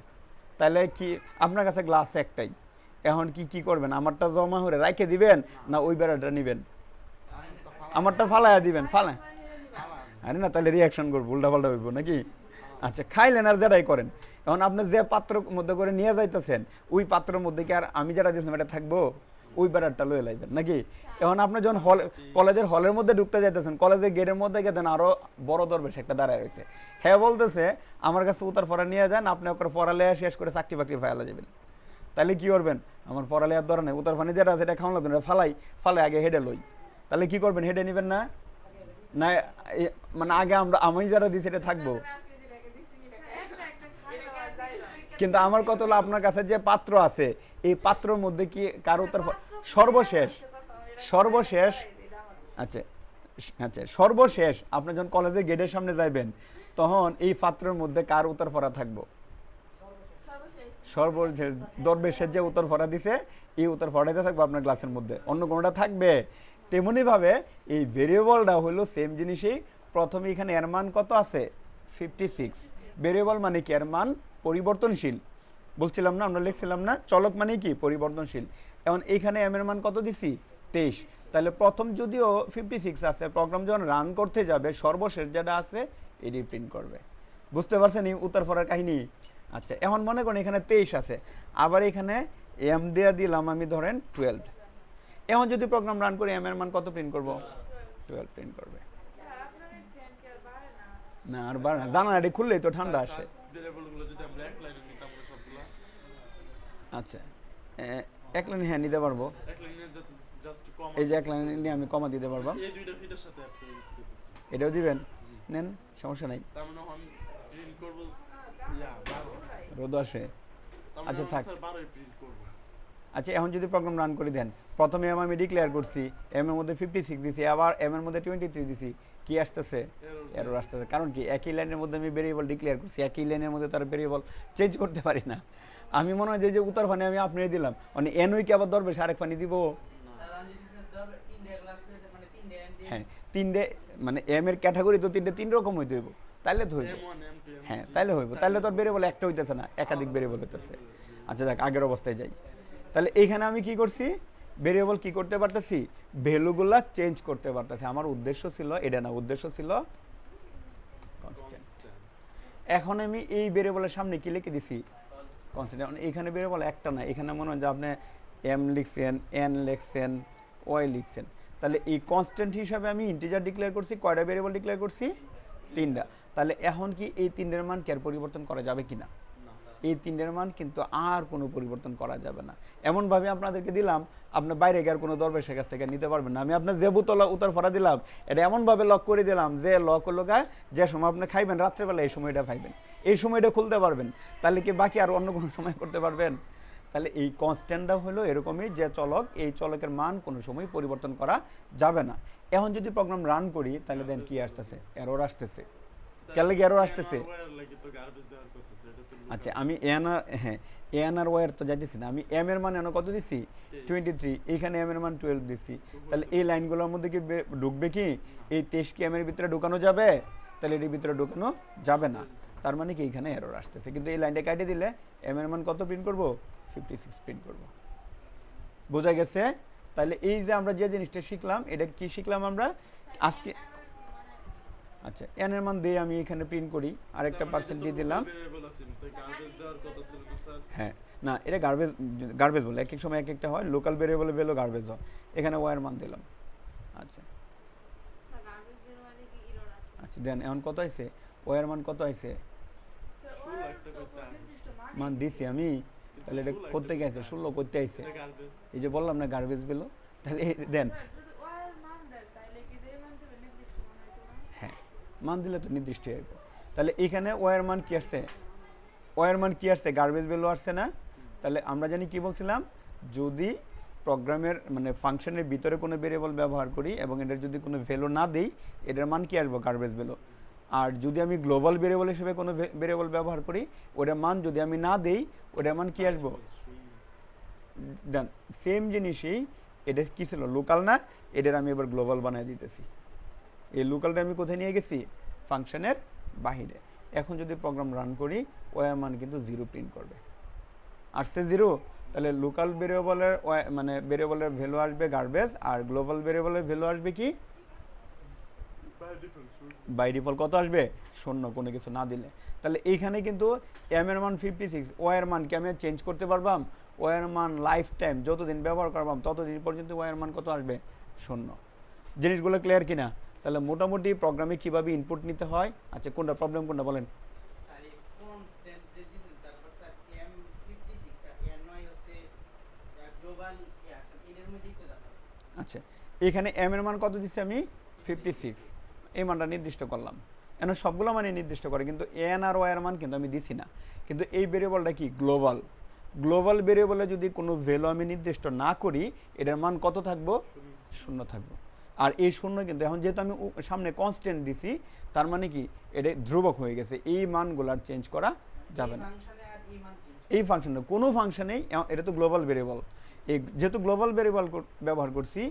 তাহলে কি আপনার কাছে গ্লাস একটাই, এখন কি করবেন, আমারটা জমা করে রাখে দিবেন না ওই বেড়াটা নেবেন? আমারটা ফালাইয়া দিবেন, ফালায় আরে না, তাহলে রিয়াকশন করবো, উল্টাপাল্টা হইব নাকি? আচ্ছা, খাইলেন আর যেটাই করেন। এখন আপনি যে পাত্রের মধ্যে করে নিয়ে যাইতেছেন, ওই পাত্রের মধ্যে কি আর আমি যেটা দিয়েছিলাম এটা থাকবো? ওই বেড়ারটা লয়ে লাইবেন নাকি? এখন আপনি যখন কলেজের হলের মধ্যে ঢুকতে যাইতেছেন, কলেজের গেটের মধ্যে গেছেন আরো বড় দরবেশ একটা দাঁড়ায় রয়েছে, হ্যাঁ বলতেছে আমার কাছে উতার ফরা নিয়ে যান, আপনি ওকে পড়ালেখা শেষ করে চাকরি বাকরি ফাইলা যাবেন। তাহলে কি করবেন? আমার পড়ালেখার দরকার নেই, উতার ফানি যেটা আছে এটা খাওয়া লাগবে না, ফালাই আগে হেডে লই। তাহলে কি করবেন? হেডে নেবেন না? না মানে আগে আমি যারা দিই সেটা থাকবো। কিন্তু আমার কত হলো, আপনার কাছে যে পাত্র আছে এই পাত্রের মধ্যে কি কারো উত্তর সর্বশেষ আচ্ছা আচ্ছা সর্বশেষ আপনি যখন কলেজের গেটের সামনে যাইবেন তখন এই পাত্রের মধ্যে কার উত্তর ফরা থাকবো? সর্বশেষ দরবেশের যে উত্তর ফরা দিছে এই উত্তর ফরাইতে থাকবে আপনার ক্লাসের মধ্যে, অন্য কোনোটা থাকবে? তেমনি ভাবে এই ভেরিয়েবলটা হলো সেম জিনিসই। প্রথমে এখানে এর মান কত আছে? 56। ভেরিয়েবল মানে কি? এর মান পরিবর্তনশীল। বলছিলাম না, আমরা লিখছিলাম না চলক মানে কি? পরিবর্তনশীল। এখন এইখানে এম এর মান কত দিছি? 23। তাহলে প্রথম যদিও 56 আছে, প্রোগ্রাম যখন রান করতে যাবে সর্বশেষ যেটা আছে এটি প্রিন্ট করবে। বুঝতে পারছেন এই উত্তর ফরার কাহিনী? আচ্ছা, এখন মনে করেন এখানে 23 আছে, আবার এখানে এম দেয়া দিলাম আমি ধরেন 12। এখন যদি প্রোগ্রাম রান করি এম এর মান কত প্রিন্ট করব? 12 প্রিন্ট করবে। না আর বাড়ে না, জানালাটি খুললেই তো ঠান্ডা আসে। ভেরিয়েবলগুলো যদি আমরা এক লাইনে নিতাম আমরা সবগুলা, আচ্ছা এক লাইনে হ্যাঁ নিতে পারবো, এক লাইনে জাস্ট কম এই যে এক লাইনে নিয়ে আমি কমা দিতে পারবো। এই দুইটা ফিটার সাথে অ্যাড করে দিচ্ছি। এটাও দিবেন, নেন সমস্যা নাই। তার মানে আমি প্রিন্ট করব 12, রোদ আসে। তার মানে আচ্ছা, থাক। স্যার 12 প্রিন্ট করব। আচ্ছা, এখন যদি প্রোগ্রাম রান করে দেন, প্রথমে এম আমি ডিক্লেয়ার করছি, এম এর মধ্যে 56 দিছি, আবার এম এর মধ্যে 23 দিছি, কি আসতেছে? এরর আসতেছে। কারণ কি? একই লাইনের মধ্যে আমি ভেরিয়েবল ডিক্লেয়ার করছি, একই লাইনের মধ্যে তার ভেরিয়েবল চেঞ্জ করতে পারি না। আমি মনে হয় যে উত্তর ফানি আমি আপনারই দিলাম, মানে এন উইকে আবার দরবেশ আরেক ফানি দিব। হ্যাঁ, তিনটে মানে এম এর ক্যাটাগরি তো তিন রকম হইতে হইব, তাইলে তো হইব। M1 M2 M3 হ্যাঁ, তাইলে হইব। তাইলে তোর ভেরিয়েবল একটা হইতেছে না, একাধিক ভেরিয়েবল হইতেছে। আচ্ছা যাক, আগের অবস্থায় যাই। তাহলে এইখানে আমি কি করছি? ভেরিয়েবল কি করতে পারতেছি? ভ্যালুগুলা চেঞ্জ করতে পারতেছি। আমার উদ্দেশ্য ছিল এটা না, উদ্দেশ্য ছিল কনস্ট্যান্ট। এখন আমি এই ভেরিয়েবলের সামনে কি লিখে দিছি? কনস্ট্যান্ট। এখানে ভেরিয়েবল একটা না, এখানে মনে হয় যে আপনি এম লিখছেন, এন লিখছেন, ওয়াই লিখছেন। তাহলে এই কনস্ট্যান্ট হিসাবে আমি ইন্টিজার ডিক্লেয়ার করছি, কয়টা ভেরিয়েবল ডিক্লেয়ার করছি? 3টা। তাহলে এখন কি এই 3টার মান কি আর পরিবর্তন করা যাবে কিনা? এই 3টার মান কিন্তু আর কোনো পরিবর্তন করা যাবে না। এমনভাবে আপনাদেরকে দিলাম, আপনার বাইরে গিয়ে আর কোনো দরবেশের কাছ থেকে নিতে পারবেন না। আমি আপনার যে বোতল উত্তর ফরা দিলাম, এটা এমনভাবে লক করে দিলাম যে লক হলো গায়ে, যে সময় আপনি খাইবেন রাত্রেবেলা এই সময়টা খাইবেন, এই সময়টা খুলতে পারবেন। তাহলে কি বাকি আর অন্য কোনো সময় করতে পারবেন? তাহলে এই কনস্ট্যান্টটা হলো এরকমই, যে চলক, এই চলকের মান কোনো সময় পরিবর্তন করা যাবে না। এখন যদি প্রোগ্রাম রান করি তাহলে দেন কি আসতেছে? এরর আসতেছে। কেন লাগে এরর আসতেছে? আচ্ছা, আমি এন আর ওয়ার তো যাইতেছি না, আমি এম এর মান এন কত দিছি? 23। এইখানে এম এর মান 12 দিছি। তাহলে এই লাইনগুলোর মধ্যে কি ঢুকবে কি? এই 23 কি এম এর ভিতরে ঢুকানো যাবে? তাহলে এর ভিতরে ঢুকানো যাবে না। তার মানে কি এখানে এরর আসতেছে। কিন্তু এই লাইনটা কাটিয়ে দিলে এম এর মান কত প্রিন্ট করব? 56 প্রিন্ট করব। বোঝা গেছে? তাহলে এই যে আমরা যে জিনিসটা শিখলাম, এটা কি শিখলাম আমরা আজকে? আচ্ছা, এন এর মান দিয়ে আমি এখানে প্রিন্ট করি, আরেকটা পার্সেন্ট দিয়ে দিলাম। হ্যাঁ, না এটা গার্বেজ বলে, এক এক সময় এক একটা হয়, লোকাল ভেরিয়েবল বেলো গার্বেজ হয়। এখানে ওয়ার মান দিলাম। আচ্ছা আচ্ছা, দেন এখন কত আইছে? ওয়ার মান কত আইছে? মান দিছি আমি, তাহলে এটা করতে গেছে 16 করতে আইছে। এই যে বললাম না গার্বেজ বেলো, তাহলে দেন হ্যাঁ, মান দিলে তো নির্দিষ্ট হইব। তাহলে এখানে ওয়ার মান কি আসছে? ওয়ার মান কি আসছে? গার্বেজ ভ্যালু আসছে না? তাহলে আমরা জানি কি বলছিলাম, যদি প্রোগ্রামের মানে ফাংশনের ভিতরে কোনো ভেরিয়েবল ব্যবহার করি এবং এটার যদি কোনো ভ্যালু না দেই, এটার মান কি আসবে? Garbage value. আর যদি আমি গ্লোবাল ভেরিয়েবল হিসেবে কোনো ভেরিয়েবল ব্যবহার করি, ওটার মান যদি আমি না দেই, ওটার মান কি আসবো? দেন সেম জিনিসই, এটা কি ছিল? লোকাল না? এটার আমি এবার গ্লোবাল বানিয়ে দিতেছি। এই লোকালটা আমি কোথায় নিয়ে গেছি? ফাংশনের বাহিরে। এখন যদি প্রোগ্রাম রান করি, ওয়ার মান কিন্তু 0 প্রিন্ট করবে। আসছে 0। তাহলে লোকাল ভেরিয়েবলের মানে ভেরিয়েবলের ভ্যালু আসবে গার্বেজ, আর গ্লোবাল ভেরিয়েবলের ভ্যালু আসবে কি বাই ডিফল্ট কত আসবে 0, কোনো কিছু না দিলে। তাহলে এইখানে কিন্তু এম এর মান 56, ও এর মান কি আমি চেঞ্জ করতে পারবাম? ও এর মান লাইফ টাইম যতদিন ব্যবহার করবাম ততদিন পর্যন্ত ও এর মান কত আসবে 0। জিনিসগুলো ক্লিয়ার কিনা? তাহলে মোটামুটি প্রোগ্রামে কিভাবে ইনপুট নিতে হয়, আচ্ছা কোনটা প্রবলেম কোনটা বলেন? স্যার এই কনস্ট্যান্ট যে দিছেন তারপর স্যার M56 আর N9 হচ্ছে গ্লোবাল স্যার এর মধ্যে একটু জানা। আচ্ছা এখানে এম এর মান কত দিচ্ছি আমি 56, এই মানটা নির্দিষ্ট করলাম। এন সবগুলো মানে নির্দিষ্ট করে, কিন্তু এন আর ওয়াই এর মান কিন্তু আমি দিছি না। কিন্তু এই ভেরিয়েবলটা কি গ্লোবাল, গ্লোবাল ভেরিয়েবলে যদি কোনো ভ্যালু আমি নির্দিষ্ট না করি এটার মান কত থাকবো 0 থাকবো। আর এই 0 কিন্তু এখন যেহেতু আমি সামনে কনস্ট্যান্ট দিছি তার মানে কি এটা ধ্রুবক হয়ে গেছে, এই মানগুলার চেঞ্জ করা যাবে না। ফাংশনে আর এই মান চেঞ্জ এই ফাংশনে কোনো ফাংশনেই এটা তো গ্লোবাল ভেরিয়েবল, এই যেহেতু গ্লোবাল ভেরিয়েবল ব্যবহার করছি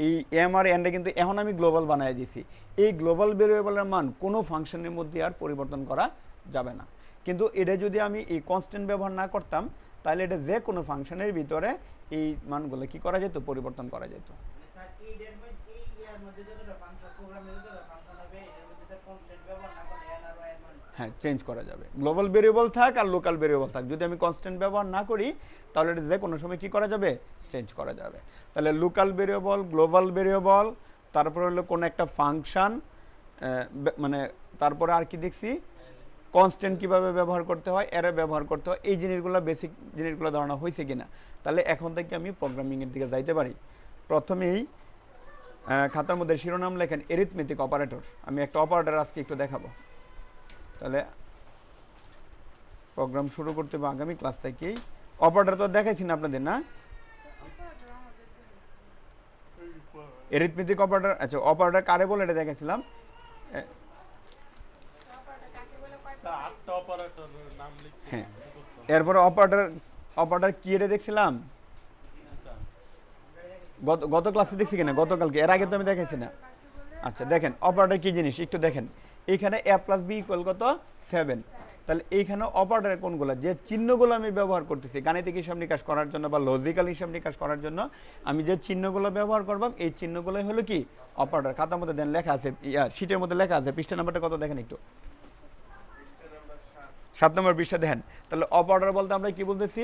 এই এম আর এনটা কিন্তু এখন আমি গ্লোবাল বানিয়ে দিছি। এই গ্লোবাল ভেরিয়েবলের মান কোনো ফাংশনের মধ্যে আর পরিবর্তন করা যাবে না। কিন্তু এটা যদি আমি এই কনস্ট্যান্ট ব্যবহার না করতাম তাহলে এটা যে কোনো ফাংশনের ভিতরে এই মানগুলো কি করা যেত, পরিবর্তন করা যেত। মানে স্যার এর মধ্যে এই এর মধ্যে যতটা ফাংশন প্রোগ্রামের যতটা ফাংশন হবে এর মধ্যে স্যার কনস্ট্যান্ট ব্যবহার না করলে N আর Y এর মান হ্যাঁ চেঞ্জ করা যাবে, গ্লোবাল ভেরিয়েবল থাক আর লোকাল ভেরিয়েবল থাক, যদি আমি কনস্ট্যান্ট ব্যবহার না করি তাহলে এটা যে কোনো সময় কি করা যাবে, চেঞ্জ করা যাবে। তাহলে লোকাল ভেরিয়েবল, গ্লোবাল ভেরিয়েবল, তারপরে হলো কোনো একটা ফাংশন, মানে তারপরে আর কি দেখছি কনস্ট্যান্ট কিভাবে ব্যবহার করতে হয়, অ্যারে ব্যবহার করতে হয়, এই জিনিসগুলো বেসিক জিনিসগুলো ধারণা হয়েছে কিনা। তাহলে এখন থেকে আমি প্রোগ্রামিংয়ের দিকে যাইতে পারি। প্রথমেই খাতার মধ্যে শিরোনাম লেখেন এরিথমেটিক অপারেটর। আমি একটা অপারেটর আজকে একটু দেখাবো। তাহলে প্রোগ্রাম শুরু করতে হবে আগামী ক্লাস থেকেই। অপারেটর তো দেখাইছি না আপনাদের, না এরিথমেটিক অপারেটর। আচ্ছা অপারেটর কারে বলে এটা দেখাইছিলাম। স্যার 8টা অপারেটরের নাম লিখছি হ্যাঁ মুখস্থ। এরপরে অপারেটর কি এটা দেখছিলাম স্যার গত ক্লাসে দেখছি কিনা, গতকালকে, এর আগে তো আমি দেখাইছি না। আচ্ছা দেখেন অপারেটর কি জিনিস একটু দেখেন। এইখানে a প্লাস বি ইকুয়াল কত 7। তাহলে এইখানে অপারেটরের কোনগুলো, যে চিহ্নগুলো আমি ব্যবহার করতেছি গাণিতিক হিসাব নিকাশ করার জন্য বা লজিক্যাল হিসাব নিকাশ করার জন্য আমি যে চিহ্নগুলো ব্যবহার করব এই চিহ্নগুলোই হলো কি অপারেটর। খাতার মধ্যে দেন লেখা আছে, শীটের মধ্যে লেখা আছে, পৃষ্ঠা নাম্বারটা কত দেখেন একটু, 7 নম্বর পৃষ্ঠা দেখেন। তাহলে অপারেটর বলতে আমরা কি বলতেছি,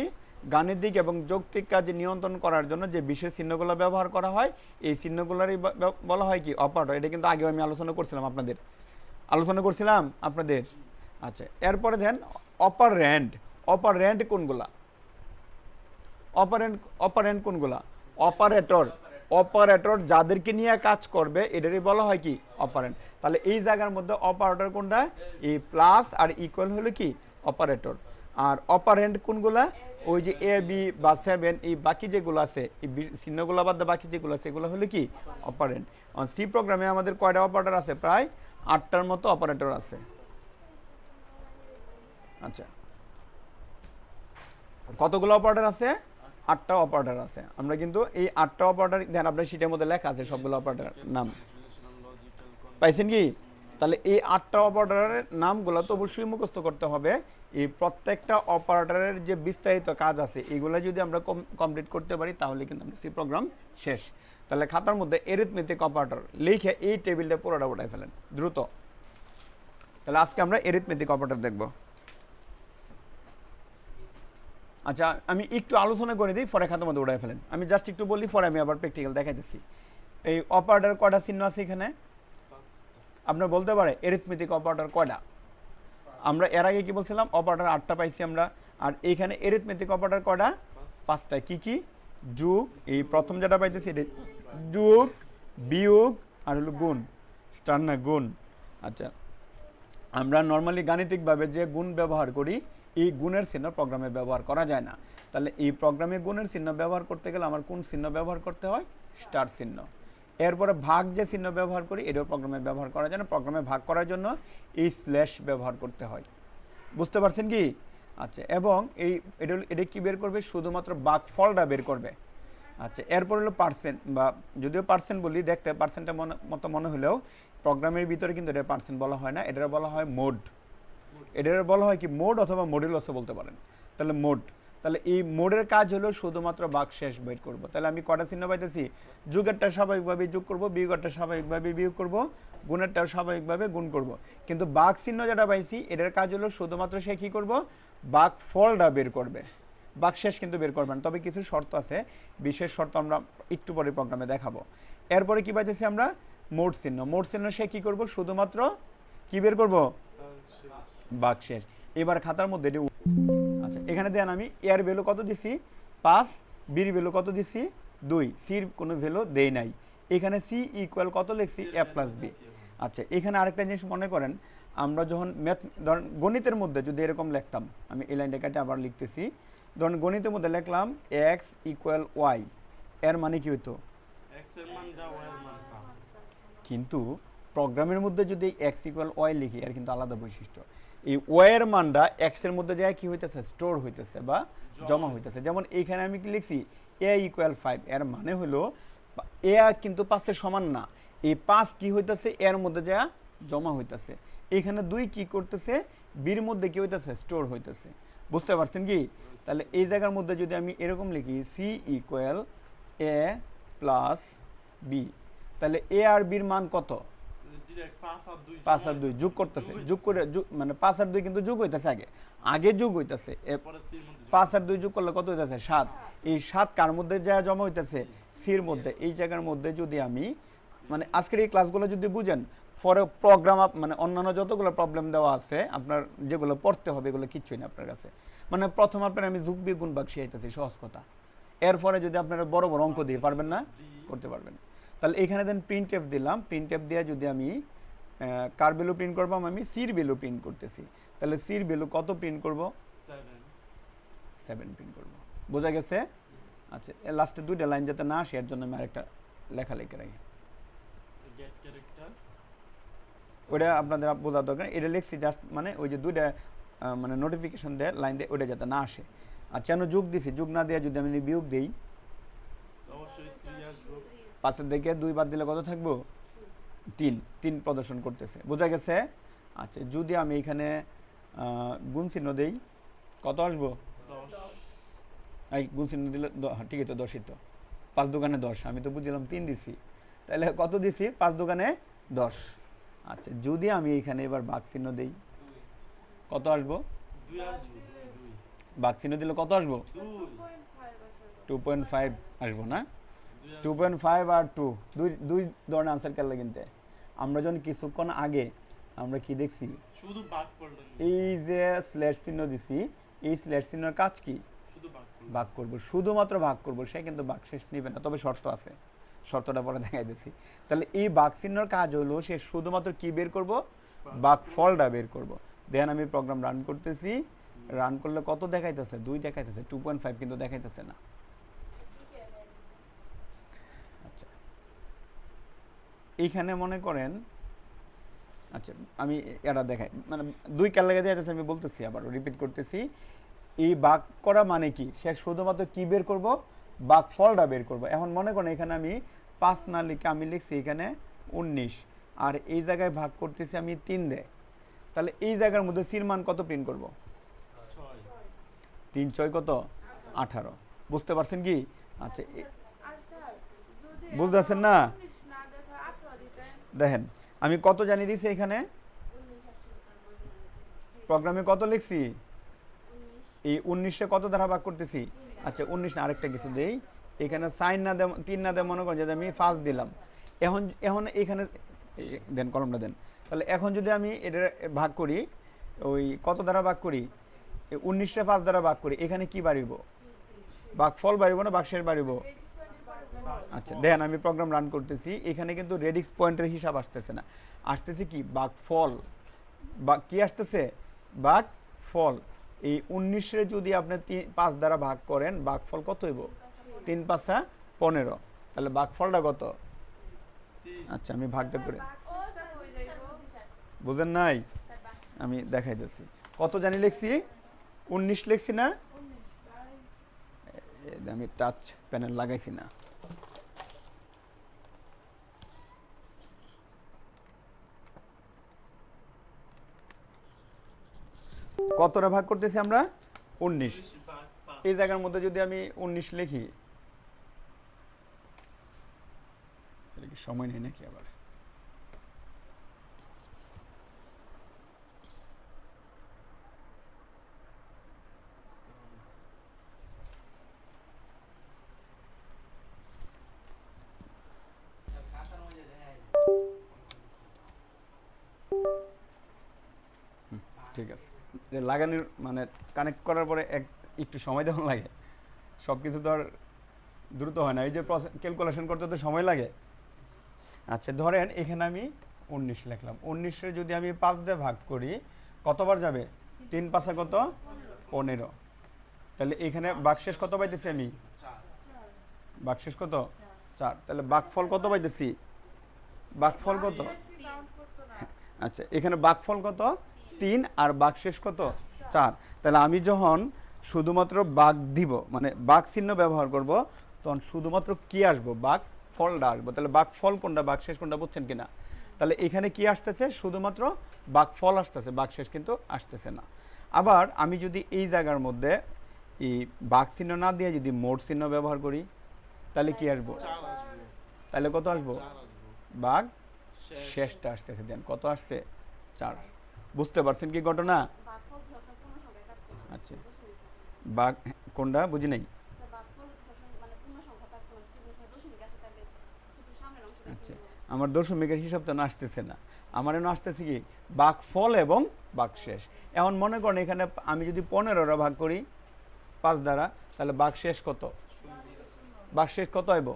গাণিতিক এবং যৌক্তিক কাজে নিয়ন্ত্রণ করার জন্য যে বিশেষ চিহ্নগুলো ব্যবহার করা হয় এই চিহ্নগুলোরই বলা হয় কি অপারেটর। এটা কিন্তু আগেও আমি আলোচনা করছিলাম আপনাদের। আচ্ছা এরপরে দেন অপারেন্ড। অপারেন্ড কোনগুলা, অপারেন্ড কোনগুলা, অপারেটর যাদেরকে নিয়ে কাজ করবে এটারই বলা হয় কি অপারেন্ড। তাহলে এই জায়গার মধ্যে অপারেটর কোনটা, এই প্লাস আর ইকুয়াল হলো কি অপারেটর। আর অপারেন্ড কোনগুলা, ওই যে এ বি বা 7 এই বাকি যেগুলো আছে এই চিহ্নগুলো বাদ বাকি যেগুলো আছে এগুলো হলো কি অপারেন্ড। সি প্রোগ্রামে আমাদের কয়টা অপারেটর আছে, প্রায় 8টার মতো অপারেটর আছে। আচ্ছা কতগুলো অপারেটর আছে, 8টা অপারেটর আছে। আমরা কিন্তু এই 8টা অপারেটর দেন আপনার শীটের মধ্যে লেখা আছে সবগুলো অপারেটর নাম পাইছেন কি। তাহলে এই 8টা অপারেটরের নামগুলো তো অবশ্যই মুখস্থ করতে হবে। এই প্রত্যেকটা অপারেটরের যে বিস্তারিত কাজ আছে এগুলো যদি আমরা কমপ্লিট করতে পারি তাহলে কিন্তু আমরা সি প্রোগ্রাম শেষ। তাহলে খাতার মধ্যে এরিথমেটিক অপারেটর লিখে এই টেবিলটা পুরোটা উঠাই ফেলেন দ্রুত। তাহলে আজকে আমরা এরিথমেটিক অপারেটর দেখব। আচ্ছা আমি একটু আলোচনা করে দিই, পরে খাতার মধ্যে উঠাই ফেলেন। আমি জাস্ট একটু বলি, পরে আমি আবার প্র্যাকটিক্যাল দেখাইতেছি। এই অপারেটর কয়টা চিহ্ন আছে এখানে আপনার বলতে পারে, এরিথমেটিক অপারেটর কয়টা? আমরা এর আগে কি বলছিলাম, অপারেটর 8টা পাইছি আমরা। আর এইখানে এরিথমেটিক অপারেটর কয়টা, 5টা। কি কি, যোগ, এই প্রথম যেটা পাইতেছি এটা যোগ, বিয়োগ আর হলো গুণ, স্টার না গুণ। আচ্ছা আমরা নর্মালি গাণিতিকভাবে যে গুণ ব্যবহার করি এই গুণের চিহ্ন প্রোগ্রামে ব্যবহার করা যায় না। তাহলে এই প্রোগ্রামে গুণের চিহ্ন ব্যবহার করতে গেলে আমার কোন চিহ্ন ব্যবহার করতে হয়, স্টার চিহ্ন। এরপরে ভাগ যে চিহ্ন ব্যবহার করি এটাও প্রোগ্রামে ব্যবহার করা যায় না, প্রোগ্রামে ভাগ করার জন্য এই স্ল্যাশ ব্যবহার করতে হয়। বুঝতে পারছেন কি? আচ্ছা এবং এটা কি বের করবে, শুধুমাত্র ভাগফলটা বের করবে। আচ্ছা এরপর হলো পার্সেন্ট, বা যদিও পার্সেন্ট বলি দেখতে পার্সেন্টটা মতো মনে হলেও প্রোগ্রামের ভিতরে কিন্তু এটা পার্সেন্ট বলা হয় না, এটা বলা হয় মোড। এটার বলা হয় কি মোড অথবা মডুলাসও বলতে পারেন। তাহলে মোড, তাহলে এই মোডের কাজ হলো শুধুমাত্র ভাগশেষ বের করব। তাহলে আমি কটা চিহ্ন পাইতেছি? যোগেরটা স্বাভাবিকভাবে যোগ করব, বিয়োগেরটা স্বাভাবিকভাবে বিয়োগ করব, গুণেরটা স্বাভাবিকভাবে গুণ করব। কিন্তু ভাগ চিহ্ন যেটা পাইছি এটার কাজ হলো শুধুমাত্র সে কী করব? ভাগ ফলটা বের করবে, ভাগশেষ কিন্তু বের করবেন। তবে কিছু শর্ত আছে, বিশেষ শর্ত আমরা একটু পরে প্রোগ্রামে দেখাবো। এরপরে কি পাইতেছি আমরা? মোট চিহ্ন। মোট চিহ্ন সে কী করব? শুধুমাত্র কি বের করব? ভাগশেষ। এবার খাতার মধ্যে এটি আচ্ছা, এখানে দেন আমি এর ভ্যালু কত দিছি? 5, বির ভ্যালু কত দিছি? 2, সির কোনো ভ্যালু দেই নাই। এখানে সি ইকুয়াল কত লিখছি? a plus B. আচ্ছা, এখানে আরেকটা জিনিস মনে করেন, আমরা যখন ম্যাথ ধরেন গণিতের মধ্যে যদি এরকম লিখতাম, আমি এই লাইনটা কেটে আবার লিখতেছি, ধরুন গণিতের মধ্যে লিখলাম x ইকুয়াল ওয়াই, এর মানে কি হইতো? x এর মান যা y এর মান তা। কিন্তু প্রোগ্রামের মধ্যে যদি x ইকুয়াল ওয়াই লিখি, এর কিন্তু আলাদা বৈশিষ্ট্য। এই ওয়াই এর মানটা x এর মধ্যে যায় কি হইতেছে? স্টোর হইতেছে বা জমা হইতেছে। যেমন এইখানে আমি কি লিখছি? a ইকুয়াল 5, এর মানে হলো a কিন্তু 5 এর সমান না, এই 5 কি হইতেছে? এর মধ্যে যায় জমা হইতেছে। এখানে 2 কি করতেছে? বির মধ্যে কি হইতেছে? স্টোর হইতেছে। বুঝতে পারছেন কি? তাহলে এই জায়গার মধ্যে যদি আমি এরকম লিখি C equal a plus B, তাহলে এ আর বির মান কত? ডিরেক্ট 5 আর 2 5 আর 2 যোগ করতেছে, যোগ করে মানে 5 আর 2 কিন্তু যোগ হইতেছে, আগে যোগ হইতেছে। পরে c এর মধ্যে 5 আর 2 যোগ করলে কত হইতেছে? 7। এই 7 কার মধ্যে যা জমা হইতেছে? সির মধ্যে। এই জায়গার মধ্যে যদি আমি মানে আজকের এই ক্লাসগুলো যদি বুঝেন, পরে প্রোগ্রাম মানে অন্যান্য যতগুলো প্রবলেম দেওয়া আছে আপনার যেগুলো পড়তে হবে এগুলো কিচ্ছুই না আপনার কাছে। মানে প্রথম আপনার আমি যোগ বিয়োগ গুণ ভাগ শিখাইতেছি, সহজ কথা। এরপরে যদি আপনারা বড় বড় অঙ্ক দিয়ে পারবেন না, করতে পারবেন। তাহলে এখানে দেন প্রিন্ট এফ দিলাম, প্রিন্ট এফ দিয়ে যদি আমি কার ভ্যালু প্রিন্ট করবো? আমি সির ভ্যালু প্রিন্ট করতেছি। তাহলে সির ভ্যালু কত প্রিন্ট করব? 7 প্রিন্ট করব। বোঝা গেছে? আচ্ছা, লাস্টে দুইটা লাইন যাতে না আসে এর জন্য আমি আরেকটা লেখা লিখে রাখি, গেট ক্যারেক্টার। ওটা আপনাদের বোঝা দরকার। এটা লিখছি জাস্ট মানে ওই যে দুইটা মানে নোটিফিকেশন দেয় লাইন দিয়ে, ওইটা যাতে না আসে। আচ্ছা, আমি যোগ দিছি, যোগ না দিয়ে যদি আমি বিয়োগ দিই, অবশ্যই 3 আসবে। 5 থেকে 2 বাদ দিলে কত থাকবো? 3 প্রদর্শন করতেছে। বোঝা গেছে? আচ্ছা, যদি আমি এখানে গুণ চিহ্ন দেই, কত আসবো? 10। এই গুণ চিহ্ন দিলে হ্যাঁ, ঠিকই তো, 10ই তো। 5 দোকানে 10, আমি তো বুঝলাম 3 দিছি, তাহলে কত দিছি? 5 দোকানে 10। আচ্ছা, যদি আমি এখানে এবার ভাগ চিহ্ন দেই, কত আসবো? 2 আসবে। 2 ভাগ চিহ্ন দিলে কত আসবো? 2.5 আসবো না? 2.5 আর 2 দুই ধরনের আনসার কাটলে কিনতে। আমরা যখন কিছুক্ষণ আগে আমরা কি দেখছি? শুধু ভাগ করলেন। এই যে স্ল্যাশ চিহ্ন দিছি, এই স্ল্যাশ চিহ্নের কাজ কি? শুধু ভাগ করলেন। ভাগ করব, শুধুমাত্র ভাগ করব, সে কিন্তু ভাগ শেষ নেবে না। তবে শর্ত আছে, শর্তটা পরে দেখাই দিচ্ছি। তাহলে এই ভাগ চিহ্নের কাজ হলো সে শুধুমাত্র কি বের করব? ভাগ ফলটা বের করব। দেখেন আমি প্রোগ্রাম রান করতেছি, রান করলে কত দেখাইতেছে? 2 দেখাইতেছে, 2.5 কিন্তু দেখাইতেছে না। আচ্ছা, এইখানে মনে করেন, আচ্ছা আমি এটা দেখাই, মানে 2 কার লেগে দেখাইতেছে, আমি বলতেছি আবার রিপিট করতেছি। এই ভাগ করা মানে কি? সে শুধুমাত্র কি বের করব? ভাগ ফলটা বের করব। এখন মনে করেন এখানে আমি 5 না লিখে আমি লিখছি এখানে 19, আর এই জায়গায় ভাগ করতেছি আমি 3 দিয়ে। তাহলে এই জায়গার মধ্যে সির মান কত প্রিন্ট করব? 6। 3 6 কত? 18। বুঝতে পারছেন কি? আচ্ছা, বুঝতে পারছেন না? দেখেন আমি কত জানিয়ে দিছি এখানে, প্রোগ্রামে কত লিখছি? এই 19-এ কত দ্বারা ভাগ করতেছি? আচ্ছা 19 না, আরেকটা কিছু দেই, এখানে সাইন না দেয়, 3 না দেয়, মনে করেন যে আমি 5 দিলাম। এখন এখানে দেন, কলমটা দেন। তাহলে এখন যদি আমি এটা ভাগ করি, ওই কত দ্বারা ভাগ করি? 19-টা 5 দ্বারা ভাগ করি, এখানে কি বাড়িব? ভাগফল বাড়িব না ভাগশেষ বাড়িব? আচ্ছা দেখেন আমি প্রোগ্রাম রান করতেছি, এখানে কিন্তু রেডিক্স পয়েন্টের হিসাব আসতেছে না, আসতেছে কি? ভাগফল। বা কি আসতেছে? ভাগফল। এই 19-এ যদি আপনি 5 দ্বারা ভাগ করেন, ভাগফল কত হইব? 3 5 15। তাহলে ভাগফলটা কত? আচ্ছা আমি ভাগটা করে, বুঝেন নাই? আমি দেখাই দিচ্ছি। কত জানি লিখছি? 19 লিখছি না? আমি টাচ প্যানেল লাগাইছি না। কতটা ভাগ করতেছি আমরা? 19। 5 এই জায়গার মধ্যে যদি আমি 19 লিখি, তাহলে কি সময় নেই নাকি আবার? খাতার মধ্যে দেখা যায়। ঠিক আছে, যে লাগানোর মানে কানেক্ট করার পরে একটু সময় দেওয়া লাগে, সব কিছু তো আর দ্রুত হয় না, এই যে ক্যালকুলেশন করতে তো সময় লাগে। আচ্ছা ধরেন এখানে আমি 19 লিখলাম, 19-এর যদি আমি 5 দিয়ে ভাগ করি কতবার যাবে? 3 5 কত? 15। তাহলে এখানে বাকশেষ কত পাইতেছি আমি? বাকশেষ কত? 4। তাহলে বাকফল কত পাইতেছি? বাকফল কত? আচ্ছা এখানে বাকফল কত? 3 আর বাকশেষ কত? 4। তাহলে আমি যখন শুধুমাত্র বাক দিব, মানে বাক চিহ্ন ব্যবহার করব, তখন শুধুমাত্র কি আসবো? বাক ফলটা আসবো। তাহলে বাক ফল কোনটা, বাক শেষ কোনটা, বুঝছেন কিনা? তাহলে এখানে কি আসতেছে? শুধুমাত্র বাক ফল আসতেছে, বাক শেষ কিন্তু আসতেছে না। আবার আমি যদি এই জায়গার মধ্যে এই বাক চিহ্ন না দিয়ে যদি মোট চিহ্ন ব্যবহার করি, তাহলে কি আসবো? তাহলে কত আসবো? বাক শেষটা আসতেছে, দেন কত আসছে? 4। বুঝতে পারছেন কি ঘটনা? আচ্ছা বাক কোনটা বুঝি নাই। আচ্ছা আমার দশমিকের হিসাব তো আসতেছে না, আমার এনে আসতেছে কি? বাকফল এবং বাকশেষ। এখন মনে করেন এখানে আমি যদি 15 ভাগ করি 5 দ্বারা, তাহলে বাকশেষ কত? বাকশেষ কত হইব?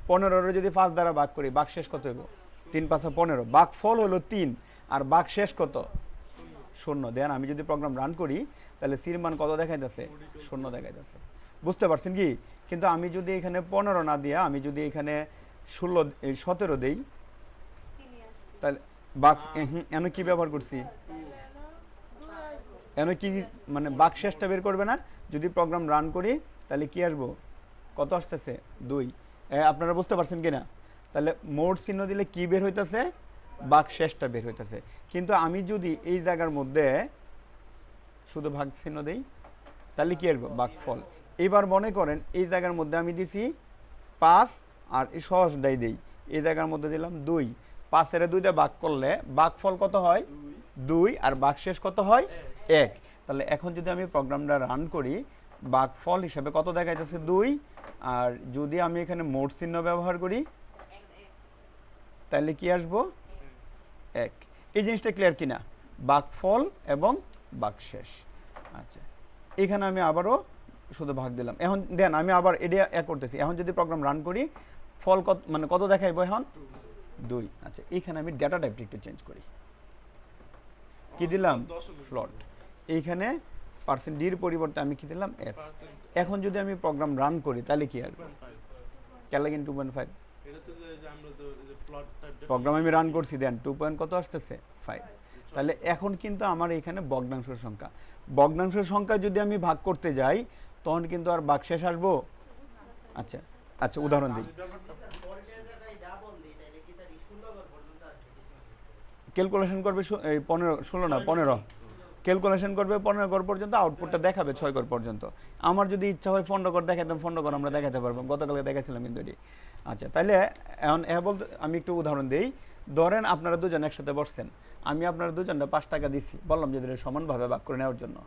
15 যদি 5 দ্বারা ভাগ করি, বাকশেষ কত হইব? 3 5 15। বাকফল হলো 3 আর বাকশেষ কত? 0। দেন আমি যদি প্রোগ্রাম রান করি তাহলে সির মান কত দেখাইতেছে? 0 দেখাইতেছে। বুঝতে পারছেন কি? কিন্তু আমি যদি এখানে 15 না দিয়া আমি যদি এখানে 17 দেই, তাহলে বাক এনে কি ব্যবহার করছি? এনে কি মানে বাকশেষটা বের করবে না? যদি প্রোগ্রাম রান করি তাহলে কি আসবো? কত আসতেছে? 2। আপনারা বুঝতে পারছেন কিনা? তাহলে মোট চিহ্ন দিলে কি বের হইতেছে? বাকশেষটা বের হইতেছে। কিন্তু আমি যদি এই জায়গার মধ্যে শুধু ভাগ চিহ্ন দেই তাহলে কি আসবো? বাকফল। এবার মনে করেন এই জায়গার মধ্যে আমি দিছি 5 আর এই সহজটাই দেই, এই জায়গার মধ্যে দিলাম 2। 5-এর 2 দিয়ে ভাগ করলে বাকফল কত হয়? 2 আর বাকশেষ কত হয়? 1। তাহলে এখন যদি আমি প্রোগ্রামটা রান করি, বাকফল হিসাবে কত দেখাইতেছে? 2। আর যদি আমি এখানে মোট চিহ্ন ব্যবহার করি তাহলে কি আসবো? 1। এই জিনিসটা ক্লিয়ার কিনা? বাকফল এবং বাকশেষ। আচ্ছা এখানে আমি আবারও শুধু ভাগ দিলাম। এখন দেন আমি আবার এটা করতেছি, এখন যদি প্রোগ্রাম রান করি ফল কত মানে কত দেখাইবো? এখন 2। আচ্ছা এখানে আমি ডেটা টাইপটা একটু চেঞ্জ করি, কি দিলাম? ফ্লোট। এইখানে %d এর পরিবর্তে আমি কি দিলাম? f। এখন যদি আমি প্রোগ্রাম রান করি তাহলে কি আসবে? কেন লাগেন 2.5? প্রোগ্রাম আমি রান করছি, দেন 2 কত আসতেছে? 5। তাহলে এখন কিন্তু আমার এখানে ভগ্নাংশের সংখ্যা, ভগ্নাংশের সংখ্যা যদি আমি ভাগ করতে যাই তখন কিন্তু আর বাকশেষ আসবো? আচ্ছা আচ্ছা উদাহরণ দিই। ক্যালকুলেশন করবে 16 না 15, ক্যালকুলেশন করবে 15 ঘর পর্যন্ত, আউটপুটটা দেখাবে 6 ঘর পর্যন্ত। আমার যদি ইচ্ছা হয় 15 ঘর দেখাতাম, 15 ঘর আমরা দেখাতে পারবো, গতকালকে দেখাছিলাম কিন্তু এটি। আচ্ছা তাহলে এখন বলতে আমি একটু উদাহরণ দিই। ধরেন আপনারা দুজন একসাথে বসছেন, আমি আপনারা দুজনটা 5 টাকা দিচ্ছি, বললাম যে সমানভাবে ভাগ করে নেওয়ার জন্য।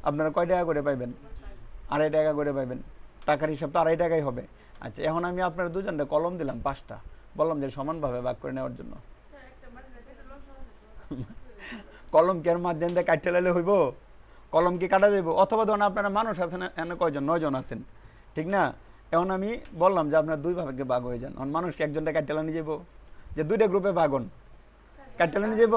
আপনারা কয় টাকা করে পাইবেন? 2.5 টাকা করে পাইবেন। টাকার হিসাব তো 2.5 টাকাই হবে। আচ্ছা এখন আমি আপনারা দুজনটা কলম দিলাম 5টা, বললাম যে সমানভাবে ভাগ করে নেওয়ার জন্য। কলম কি আর মাধ্যম দিয়ে কাটতে লাইলে হইব? কলম কি কাটা যাইব? অথবা ধরুন আপনারা মানুষ আছেন এনে কয়জন? 9 জন আছেন, ঠিক না? এখন আমি বললাম যে আপনারা 2 ভাগে ভাগ হয়ে যান, এখন মানুষকে একজনটা কাটতে লাইনে যাব, যে 2টা গ্রুপে ভাগ হন, কাটতে লাইনে যাব।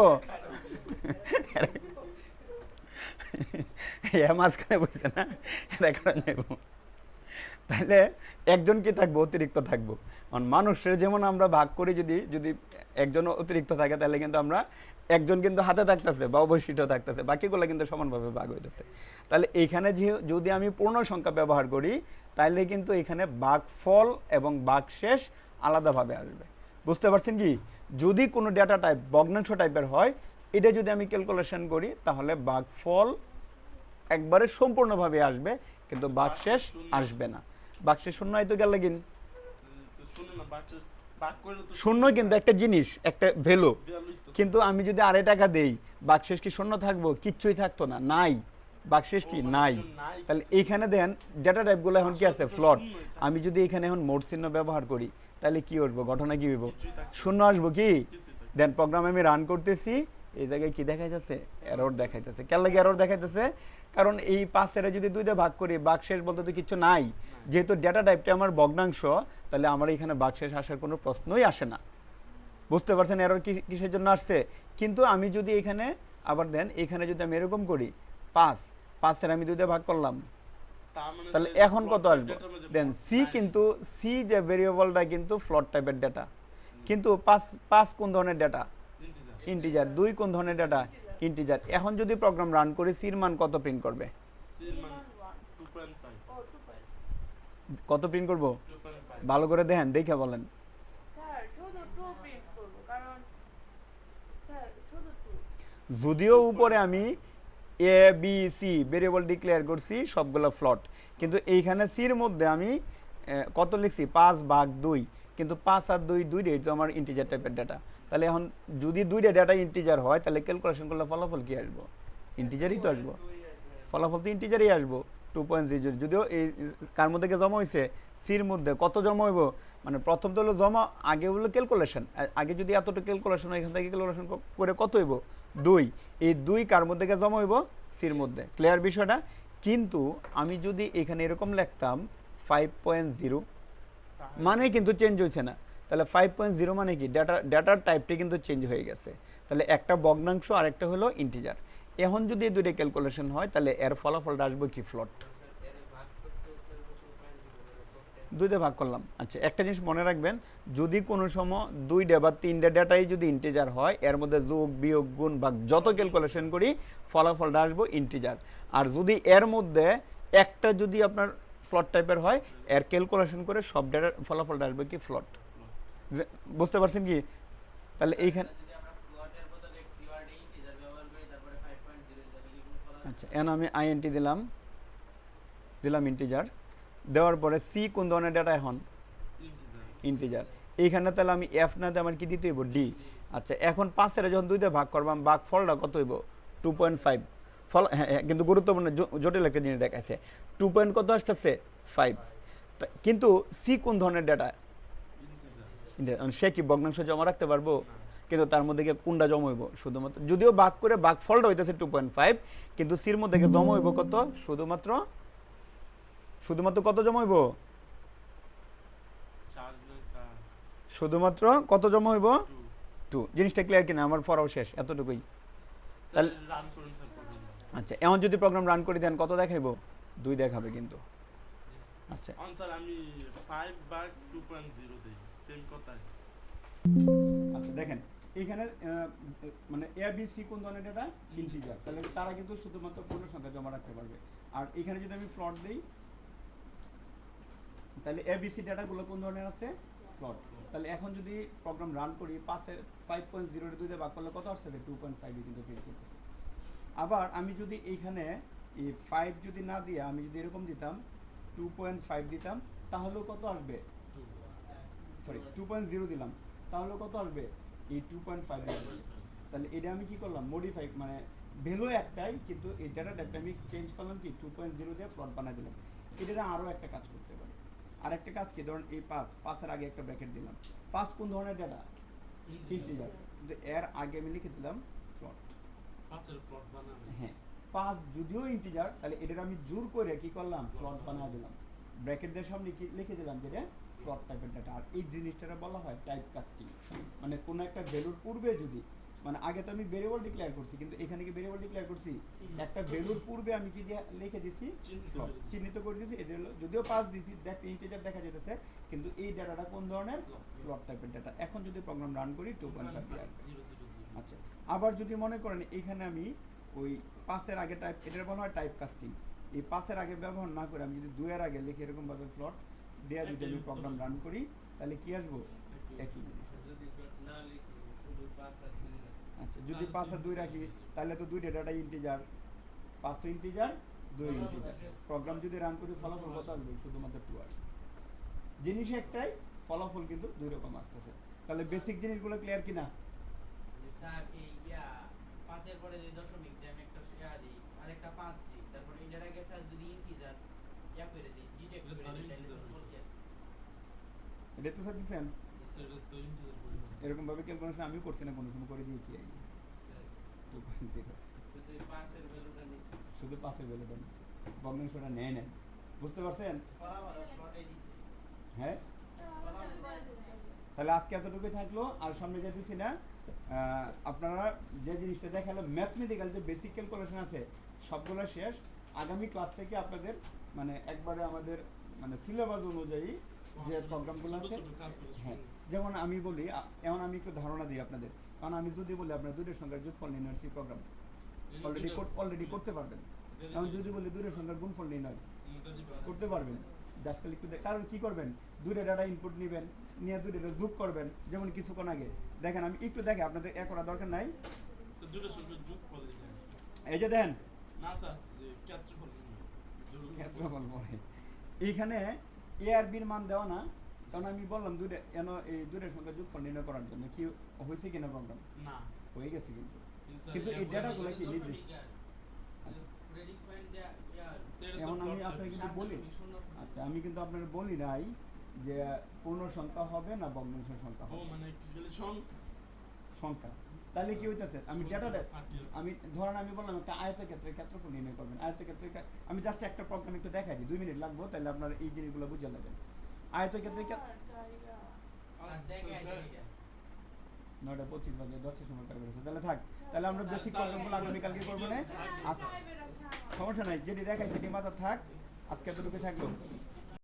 মাঝখানে বলছে না এটা করে নেব, তাহলে একজন কি থাকবো? অতিরিক্ত থাকবো। কারণ মানুষের যেমন আমরা ভাগ করি, যদি যদি একজন অতিরিক্ত থাকে তাহলে কিন্তু আমরা একজন কিন্তু হাতে থাকতেছে বা অবশিষ্ট থাকতেছে, বাকিগুলো কিন্তু সমানভাবে ভাগ হইতেছে। তাহলে এইখানে যদি আমি পূর্ণ সংখ্যা ব্যবহার করি তাহলে কিন্তু এখানে ভাগফল এবং ভাগশেষ আলাদাভাবে আসবে। বুঝতে পারছেন কি? যদি কোনো ডেটা টাইপ ভগ্নাংশ টাইপের হয়, এটা যদি আমি ক্যালকুলেশন করি তাহলে ভাগফল একবারে সম্পূর্ণভাবে আসবে, কিন্তু বাকশেষ আসবে না। বাকশেষ শূন্য হয়তো গেল লাগিন শুনে না বাকশেষ বাক করলে তো শূন্য কিন্তু একটা জিনিস, একটা ভ্যালু। ভ্যালুই তো কিন্তু আমি যদি 2.5 টাকা দেই, বাকশেষ কি শূন্য থাকবো? কিচ্ছুই থাকতো না, নাই। বাকশেষ কি ও, মানে নাই। নাই তাহলে কিছু। এইখানে দেন ডেটা টাইপগুলো এখন কি আছে? আসলে তো ফ্লট। শূন্যই থাকে। আমি যদি এখানে এখন মোট চিহ্ন ব্যবহার করি, তাহলে কি আসবো? ঘটনা কি হইব? কিছুই থাকবে না। শূন্য আসবো কি? কিছুই থাকবে দেন প্রোগ্রাম আমি রান করতেছি, এই জায়গায় কি দেখাইতেছে? এরর দেখাইতেছে। কেন লাগে এরর দেখাইতেছে? কারণ এই 5 এর যদি 2 দিয়ে ভাগ করি, বাকশেষ বলতে তো কিছু নাই। যেহেতু ডেটা টাইপটা আমার ভগ্নাংশ, তাহলে আমার এখানে বাকশেষ আসার কোনো প্রশ্নই আসে না। বুঝতে পারছেন এরর কিসের জন্য আসছে? কিন্তু আমি যদি এখানে আবার দেন, এখানে যদি আমি এরকম করি 5 এর আমি 2 দিয়ে ভাগ করলাম, তার মানে তাহলে যে এখন কত plot আসবে? data র যে দেন plot সি নাই। কিন্তু সি যে ভেরিয়েবলটা কিন্তু ফ্লোট টাইপের ডেটা, কিন্তু 5 কোন ধরনের ডেটা? Integer। ইন্টিজার। 2 কোন ধরনের ডেটা? ইন্টিজার। এখন যদি প্রোগ্রাম রান করি, সির মান কত প্রিন্ট করবে? C এর মান 2.5 কত প্রিন্ট করব? 2.5 ভালো করে দেখেন, দেখে বলেন। স্যার শুধু 2 প্রিন্ট করব, কারণ স্যার শুধু 2। যদিও উপরে আমি A B C variable declare করছি সবগুলো ফ্লট, কিন্তু এইখানে সির মধ্যে আমি কত লিখছি? 5/2। কিন্তু 5 আর 2 দুইটাই তো আমার ইন্টিজার টাইপের ডেটা। তাহলে এখন যদি দুইটা ডেটা ইন্টিজার হয়, তাহলে ক্যালকুলেশন করলে ফলাফল কি আসবো? ইন্টিজারই তো আসবো। ফলাফল তো ইন্টিজারই আসবো 2.0। যদিও এই কার মধ্যে গিয়ে জমা হয়েছে? সির মধ্যে। কত জমা হইব? মানে প্রথম তো হলো জমা, আগে হলো ক্যালকুলেশন। আগে যদি এতটুকু ক্যালকুলেশন হয়, এখান থেকে ক্যালকুলেশন করে কত হইব? 2। এই 2 কার মধ্যে গিয়ে জমা হইব? সির মধ্যে। ক্লিয়ার বিষয়টা? কিন্তু আমি যদি এখানে এরকম লিখতাম 5.0, মানে কিন্তু চেঞ্জ হয়েছে না। তাহলে 5.0 মানে কি? ডেটার টাইপটা কিন্তু চেঞ্জ হয়ে গেছে। তাহলে একটা ভগ্নাংশ আর একটা হলো ইন্টিজার। এখন যদি এই দুইটা ক্যালকুলেশন হয়, তাহলে এর ফলাফলটা আসবে কি? ফ্লট। দুইটা ভাগ করলাম। আচ্ছা, একটা জিনিস মনে রাখবেন, যদি কোনো সময় 2টা বা 3টা ডেটাই যদি ইন্টিজার হয়, এর মধ্যে যোগ বিয়োগ গুণ ভাগ যত ক্যালকুলেশন করি, ফলাফলটা আসবে ইন্টিজার। আর যদি এর মধ্যে একটা যদি আপনার ফ্লট টাইপের হয়, এর ক্যালকুলেশন করে সব ডেটার ফলাফলটা আসবে কি? ফ্লট। বুঝতে পারছেন কি? তাহলে এইখানে যদি আমরা ফ্লোটের বদলে কিওয়ার্ড ইন্টিজার ব্যবহার করি, তারপরে 5.0 হিসাবে কি কোনো ফলাফল? আচ্ছা, এখন আমি আইএনটি দিলাম ইন্টিজার। দেওয়ার পরে সি কোন ধরনের ডেটা? এখন integer ইন্টিজার। এইখানে তাহলে আমি এফ না দিয়ে আমার কি দিতে হইব? ডি। আচ্ছা, এখন 5 এর যখন 2 দিয়ে ভাগ করবাম, ভাগ ফলটা কত হইব? 2.5। ফল, হ্যাঁ হ্যাঁ, কিন্তু গুরুত্বপূর্ণ জটিল একটা জিনিস দেখাচ্ছে। 2 পয়েন্ট কত আসতেছে? 5। কিন্তু সি কোন ধরনের ডেটা? integer সে কি ভগ্নাংশ জমা রাখতে পারবো? কিন্তু তার মধ্যে গিয়ে কোনটা জমা হইব? শুধুমাত্র, যদিও ভাগ করে ভাগ ফলটা হইতেছে 2.5, কিন্তু সির মধ্যে গিয়ে জমা হইব কত? শুধুমাত্র কত জমা হইব? charge নাই স্যার শুধুমাত্র কত জমা হইব? 2 2। জিনিসটা ক্লিয়ার কিনা? আমার পড়াও শেষ, এতটুকুই। স্যার তাহলে- রান করুন স্যার প্রোগ্রাম আচ্ছা, এখন যদি প্রোগ্রাম রান করে দেন, কত দেখাইবো? 2 দেখাবে কিন্তু। আচ্ছা আনসার আমি 5/2.0 দেই সেম কথাই আচ্ছা, দেখেন এইখানে মানে এ বি সি কোন ধরনের ডেটা? ইন্টিজার। তাহলে তারা কিন্তু শুধুমাত্র পূর্ণ সংখ্যা জমা রাখতে পারবে। আর এখানে যদি আমি ফ্লট দেই, তাহলে এ বি সি ডেটাগুলো কোন ধরনের আছে? ফ্লট। তাহলে এখন যদি প্রোগ্রাম রান করি, 5.0 এর 2 দিয়ে ভাগ করলে কত আসছে? 2.5 কিন্তু প্রিন্ট করতেছে। আবার আমি যদি এইখানে এই 5 যদি না দিয়ে আমি যদি এরকম দিতাম 2.5 দিতাম, তাহলেও কত আসবে? সরি, 2.0 দিলাম, তাহলে কত আসবে? এই 2.5 আসবে। তাহলে এটা আমি কি করলাম? মডিফাই, মানে ভ্যালু একটাই, কিন্তু এই ডেটা টাইপটা আমি চেঞ্জ করলাম কি? 2.0 দিয়ে ফ্লট বানাই দিলাম। এটা আরও একটা কাজ করতে পারি। আরেকটা কাজ কি? ধরুন এই 5 এর আগে একটা ব্র্যাকেট দিলাম। 5 কোন ধরনের ডেটা? ইন্টিজার। কিন্তু এর আগে আমি লিখে দিলাম ফ্লট। 5 এর প্লট বানাবে হ্যাঁ, 5 যদিও ইন্টিজার, তাহলে এটার আমি জোর করে কি করলাম? ফ্লট বানিয়ে দিলাম। ব্র্যাকেট দিয়ে সামনে কি লিখে দিলাম? যে ফ্লট টাইপের ডেটা। আর এই জিনিসটা বলা হয় টাইপ কাস্টিং। মানে কোনো একটা ভ্যালুর পূর্বে যদি, মানে আগে তো আমি ভেরিয়েবল ডিক্লেয়ার করছি, কিন্তু এখানে কি ভেরিয়েবল ডিক্লেয়ার করছি? একটা ভ্যালুর পূর্বে আমি কি দিয়ে লিখে দিছি? চিহ্নিত করে দিছি। এটা হলো, যদিও 5 দিছি, দেখতে ইন্টিজার দেখা যেতেছে, কিন্তু এই ডেটাটা কোন ধরনের? ফ্লট টাইপের ডেটা। এখন যদি প্রোগ্রাম রান করি 2.5 দিয়ে আসবে। আচ্ছা, আবার যদি মনে করেন এইখানে আমি ওই 5 এর আগে টাইপ, এটার বলা হয় টাইপ কাস্টিং। এই 5 এর আগে ব্যবহার না করে আমি যদি 2 এর আগে লিখি এরকম ভাবে ফ্লট দেয়া, যদি আমি প্রোগ্রাম রান করি, তাহলে কি আসবো? একই জিনিস। যদি না লিখি শুধু 5 আর 2 আচ্ছা, যদি 5 আর 2 রাখি, তাহলে তো দুইটা data integer. 5 integer, 2 integer program যদি রান করি ফলাফল কত আসবে শুধুমাত্র 2 আসবে জিনিস একটাই ফলাফল কিন্তু দুই রকম আসতেছে তাহলে বেসিক জিনিসগুলো ক্লিয়ার কিনা স্যার এই 5 এর পরে যে দশমিক দেয় আমি একটা দিই আরেকটা 5 দিই তারপর এটার আগে স্যার যদি ইন্টিজার করে দিই ডিটেক্ট এটা করে তার দিই তাহলে integer সিম্পল হয়ে এটা তো চাচ্ছেন সেটা তো ইন্টিজার করেছে এরকম ভাবে ক্যালকুলেশন আমিও করছি না কোনো সময় করে দিয়েছি এই 2.0 যদি 5 এর ভ্যালুটা নিছি শুধু পাশের ভ্যালুটা নিচ্ছে ভগ্নাংশটা নেয় না বুঝতে পারছেন ফলাফল প্লটে দিছি হ্যাঁ তাহলে আজকে এতটুকুই থাকলো আর সামনে যেতেছি না আপনারা যে জিনিসটা দেখালো ম্যাথমেটিক্যাল যে বেসিক ক্যালকুলেশন আছে সবগুলো শেষ আগামী ক্লাস থেকে আপনাদের মানে একবারে আমাদের মানে সিলেবাস অনুযায়ী যে প্রোগ্রামগুলো আছে হ্যাঁ যেমন আমি বলি এখন আমি একটু ধারণা দিই আপনাদের কারণ আমি যদি বলি আপনার দুইয়ের সংখ্যার যোগফল নির্ণয় সেই প্রোগ্রাম অলরেডি করতে পারবেন এখন যদি বলি দুইয়ের সংখ্যার গুণফল নির্ণয় করতে পারবেন জাস্ট খালি একটু কারণ কি করবেন দূরে ডাটা ইনপুট নেবেন নিয়ে দূরে যোগ করবেন যেমন কিছুক্ষণ আগে দেখেন আমি একটু দেখে আপনাদের এ করা দরকার নাই তো দুটো সংখ্যা যোগ করে দিতে এই যে দেখেন না স্যার যে ক্ষেত্রফল ক্ষেত্রফল পরে এইখানে এ আর বির মান দেওয়া না কারণ আমি বললাম দূরে এই দূরের সংখ্যা যোগফল নির্ণয় করার জন্য কি হয়েছে কিনা প্রোগ্রাম না হয়ে গেছে কিন্তু এই ডেটাগুলো কি নির্দিষ্ট আচ্ছা প্রেডিক্স পয়েন্ট দেয়া এখন আমি আপনাকে কিন্তু বলি আচ্ছা আমি কিন্তু আপনাকে বলি নাই যে পূর্ণ সংখ্যা হবে না ভগ্নাংশ সংখ্যা ও হবে মানে গেলে সংখ্যা তাহলে কি হইতাছে আমি ডেটাটা আমি ধরেন আমি বললাম একটা আয়তক্ষেত্রের ক্ষেত্রফল নির্ণয় করবেন আয়তক্ষেত্রের আমি জাস্ট একটা প্রোগ্রাম একটু দেখাই দিই 2 মিনিট লাগবে তাহলে আপনার এই জিনিসগুলো বুঝে নেবেন আয়তক্ষেত্রের স্যার দেখে আইডিয়া 9:25 বাজে 10 সময় কাজ করেছে তাহলে থাক তাহলে আমরা বেসিক প্রোগ্রামগুলো আগামীকালকে করবো না সমস্যা নাই যেটি দেখাই সেটি মাথা থাক আজকে এতটুকু থাকলো